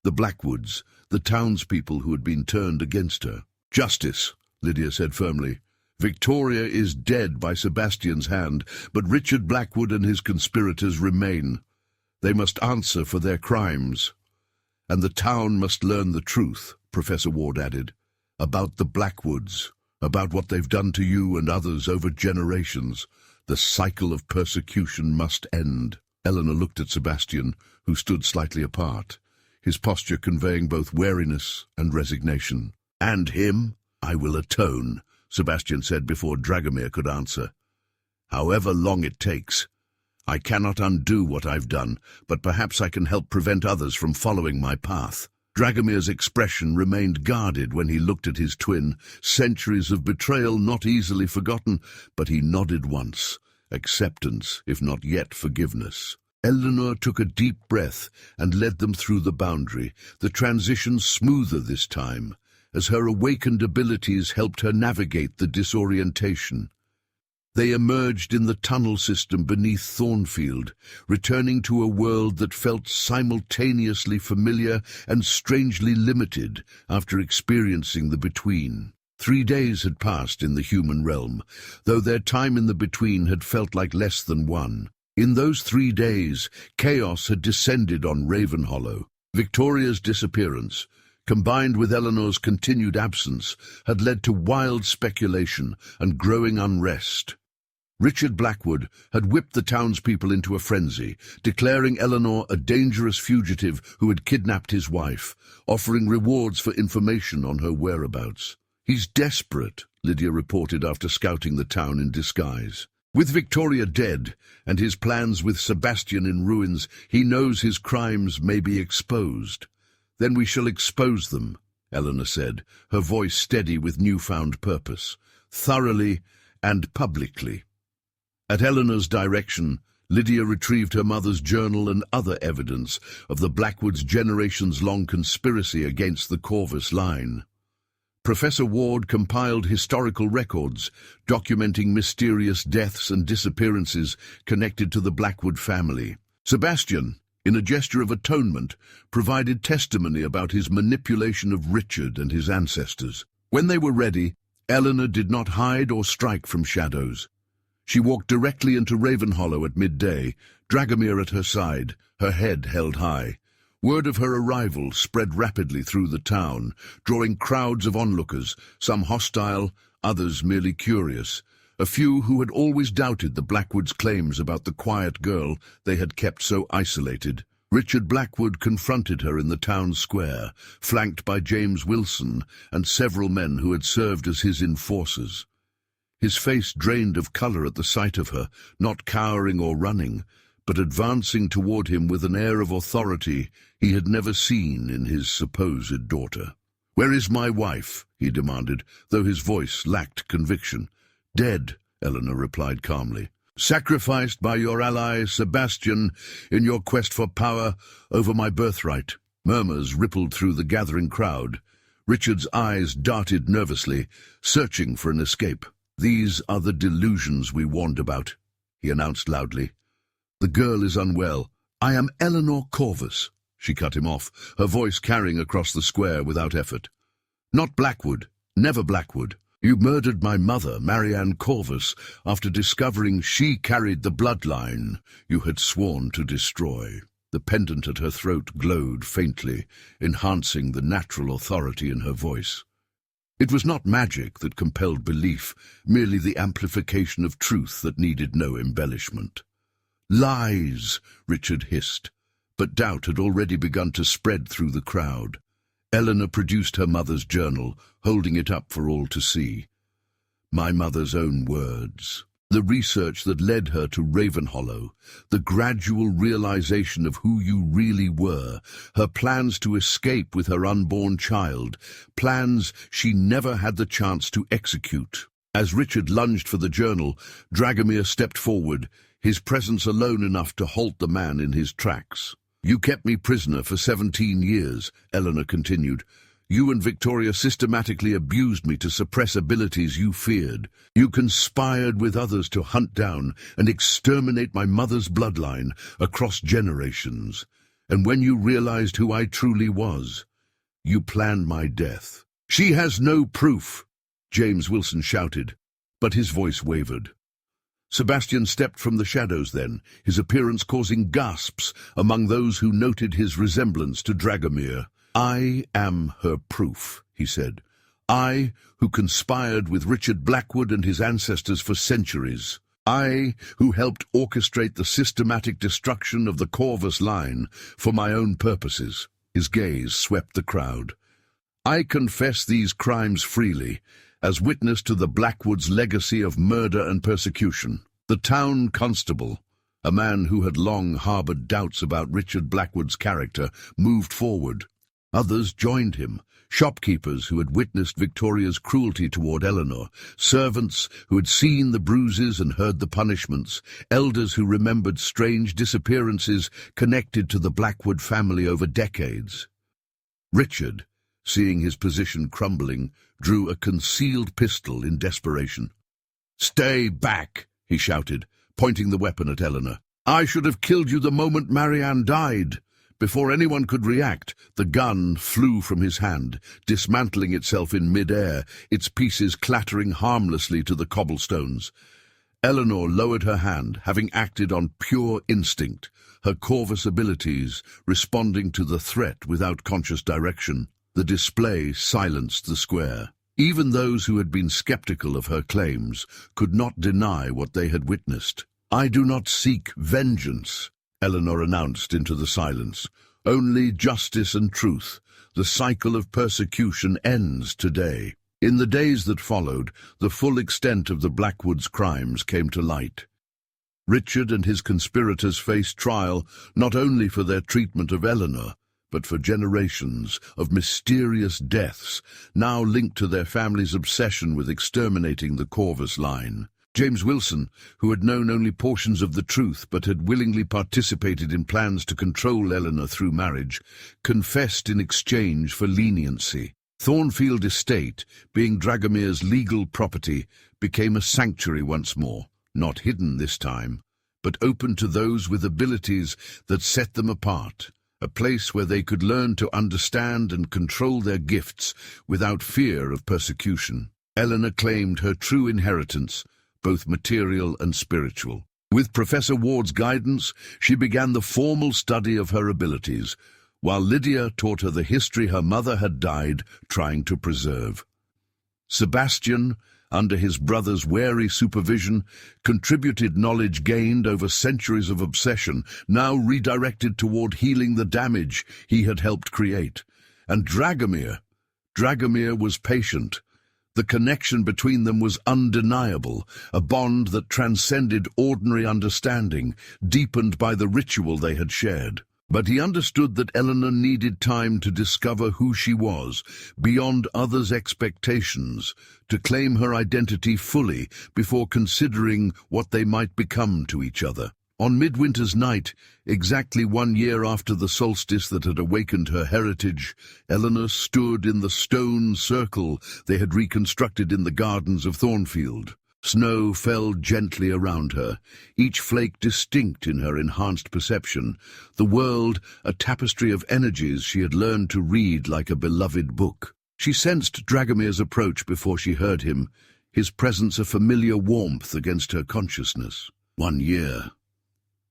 The Blackwoods, the townspeople who had been turned against her. "Justice," Lydia said firmly. "Victoria is dead by Sebastian's hand, but Richard Blackwood and his conspirators remain. They must answer for their crimes. And the town must learn the truth," Professor Ward added, "about the Blackwoods, about what they've done to you and others over generations. The cycle of persecution must end." Eleanor looked at Sebastian, who stood slightly apart, his posture conveying both wariness and resignation. "And him I will atone," Sebastian said before Dragomir could answer. "However long it takes. I cannot undo what I've done, but perhaps I can help prevent others from following my path." Dragomir's expression remained guarded when he looked at his twin, centuries of betrayal not easily forgotten, but he nodded once, acceptance, if not yet forgiveness. Eleanor took a deep breath and led them through the boundary, the transition smoother this time, as her awakened abilities helped her navigate the disorientation. They emerged in the tunnel system beneath Thornfield, returning to a world that felt simultaneously familiar and strangely limited after experiencing the Between. 3 days had passed in the human realm, though their time in the Between had felt like less than one. In those 3 days, chaos had descended on Ravenhollow. Victoria's disappearance, combined with Eleanor's continued absence, had led to wild speculation and growing unrest. Richard Blackwood had whipped the townspeople into a frenzy, declaring Eleanor a dangerous fugitive who had kidnapped his wife, offering rewards for information on her whereabouts. "He's desperate," Lydia reported after scouting the town in disguise. "With Victoria dead, and his plans with Sebastian in ruins, he knows his crimes may be exposed. Then we shall expose them," Eleanor said, her voice steady with newfound purpose, "thoroughly and publicly." At Eleanor's direction, Lydia retrieved her mother's journal and other evidence of the Blackwoods' generations-long conspiracy against the Corvus line. Professor Ward compiled historical records documenting mysterious deaths and disappearances connected to the Blackwood family. Sebastian, in a gesture of atonement, provided testimony about his manipulation of Richard and his ancestors. When they were ready, Eleanor did not hide or strike from shadows. She walked directly into Ravenhollow at midday, Dragomir at her side, her head held high. Word of her arrival spread rapidly through the town, drawing crowds of onlookers, some hostile, others merely curious, a few who had always doubted the Blackwoods' claims about the quiet girl they had kept so isolated. Richard Blackwood confronted her in the town square, flanked by James Wilson and several men who had served as his enforcers. His face drained of color at the sight of her, not cowering or running, but advancing toward him with an air of authority he had never seen in his supposed daughter. "Where is my wife?" he demanded, though his voice lacked conviction. "Dead," Eleanor replied calmly. "Sacrificed by your ally Sebastian in your quest for power over my birthright." Murmurs rippled through the gathering crowd. Richard's eyes darted nervously, searching for an escape. "These are the delusions we warned about," he announced loudly. "The girl is unwell. I am Eleanor Corvus." She cut him off, her voice carrying across the square without effort. "Not Blackwood, never Blackwood. You murdered my mother, Marianne Corvus, after discovering she carried the bloodline you had sworn to destroy." The pendant at her throat glowed faintly, enhancing the natural authority in her voice. It was not magic that compelled belief, merely the amplification of truth that needed no embellishment. "Lies," Richard hissed, but doubt had already begun to spread through the crowd. Eleanor produced her mother's journal, holding it up for all to see. "My mother's own words." The research that led her to Ravenhollow, the gradual realization of who you really were, her plans to escape with her unborn child, plans she never had the chance to execute. As Richard lunged for the journal, Dragomir stepped forward, his presence alone enough to halt the man in his tracks. "You kept me prisoner for 17 years, Eleanor continued. You and Victoria systematically abused me to suppress abilities you feared. You conspired with others to hunt down and exterminate my mother's bloodline across generations. And when you realized who I truly was, you planned my death." "She has no proof," James Wilson shouted, but his voice wavered. Sebastian stepped from the shadows then, his appearance causing gasps among those who noted his resemblance to Dragomir. "I am her proof," he said. "I, who conspired with Richard Blackwood and his ancestors for centuries. I, who helped orchestrate the systematic destruction of the Corvus line for my own purposes." His gaze swept the crowd. "I confess these crimes freely, as witness to the Blackwoods' legacy of murder and persecution." The town constable, a man who had long harbored doubts about Richard Blackwood's character, moved forward. Others joined him, shopkeepers who had witnessed Victoria's cruelty toward Eleanor, servants who had seen the bruises and heard the punishments, elders who remembered strange disappearances connected to the Blackwood family over decades. Richard, seeing his position crumbling, drew a concealed pistol in desperation. "Stay back," he shouted, pointing the weapon at Eleanor. "I should have killed you the moment Marianne died." Before anyone could react, the gun flew from his hand, dismantling itself in mid-air, its pieces clattering harmlessly to the cobblestones. Eleanor lowered her hand, having acted on pure instinct, her Corvus abilities responding to the threat without conscious direction. The display silenced the square. Even those who had been skeptical of her claims could not deny what they had witnessed. "I do not seek vengeance," Eleanor announced into the silence. "Only justice and truth. The cycle of persecution ends today." In the days that followed, the full extent of the Blackwoods' crimes came to light. Richard and his conspirators faced trial not only for their treatment of Eleanor, but for generations of mysterious deaths now linked to their family's obsession with exterminating the Corvus line. James Wilson, who had known only portions of the truth but had willingly participated in plans to control Eleanor through marriage, confessed in exchange for leniency. Thornfield Estate, being Dragomir's legal property, became a sanctuary once more, not hidden this time, but open to those with abilities that set them apart, a place where they could learn to understand and control their gifts without fear of persecution. Eleanor claimed her true inheritance, both material and spiritual. With Professor Ward's guidance, she began the formal study of her abilities, while Lydia taught her the history her mother had died trying to preserve. Sebastian, under his brother's wary supervision, contributed knowledge gained over centuries of obsession, now redirected toward healing the damage he had helped create. And Dragomir was patient. The connection between them was undeniable, a bond that transcended ordinary understanding, deepened by the ritual they had shared. But he understood that Eleanor needed time to discover who she was, beyond others' expectations, to claim her identity fully before considering what they might become to each other. On Midwinter's night, exactly 1 year after the solstice that had awakened her heritage, Eleanor stood in the stone circle they had reconstructed in the gardens of Thornfield. Snow fell gently around her, each flake distinct in her enhanced perception, the world a tapestry of energies she had learned to read like a beloved book. She sensed Dragomir's approach before she heard him, his presence a familiar warmth against her consciousness. 1 year.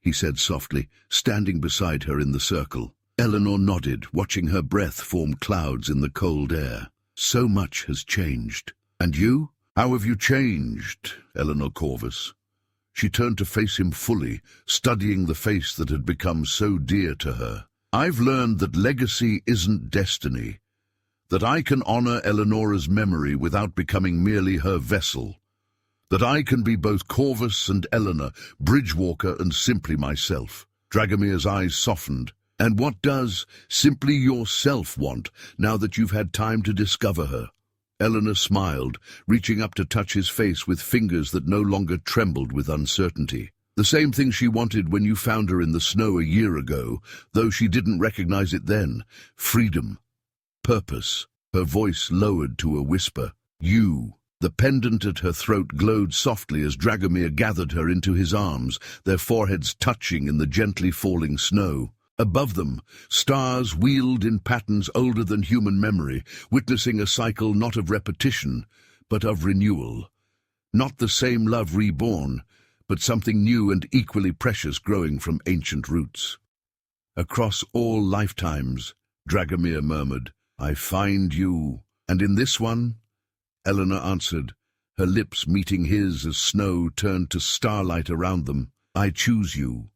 He said softly, standing beside her in the circle. Eleanor nodded, watching her breath form clouds in the cold air. "So much has changed. And you? How have you changed, Eleanor Corvus?" She turned to face him fully, studying the face that had become so dear to her. "I've learned that legacy isn't destiny, that I can honor Eleonora's memory without becoming merely her vessel. That I can be both Corvus and Eleanor, Bridgewalker and simply myself. Dragomir's eyes softened. And what does simply yourself want, now that you've had time to discover her? Eleanor smiled, reaching up to touch his face with fingers that no longer trembled with uncertainty. The same thing she wanted when you found her in the snow a year ago, though she didn't recognize it then. Freedom. Purpose. Her voice lowered to a whisper. You. The pendant at her throat glowed softly as Dragomir gathered her into his arms, their foreheads touching in the gently falling snow. Above them, stars wheeled in patterns older than human memory, witnessing a cycle not of repetition, but of renewal. Not the same love reborn, but something new and equally precious growing from ancient roots. Across all lifetimes, Dragomir murmured, I find you. And in this one? Eleanor answered, her lips meeting his as snow turned to starlight around them. I choose you.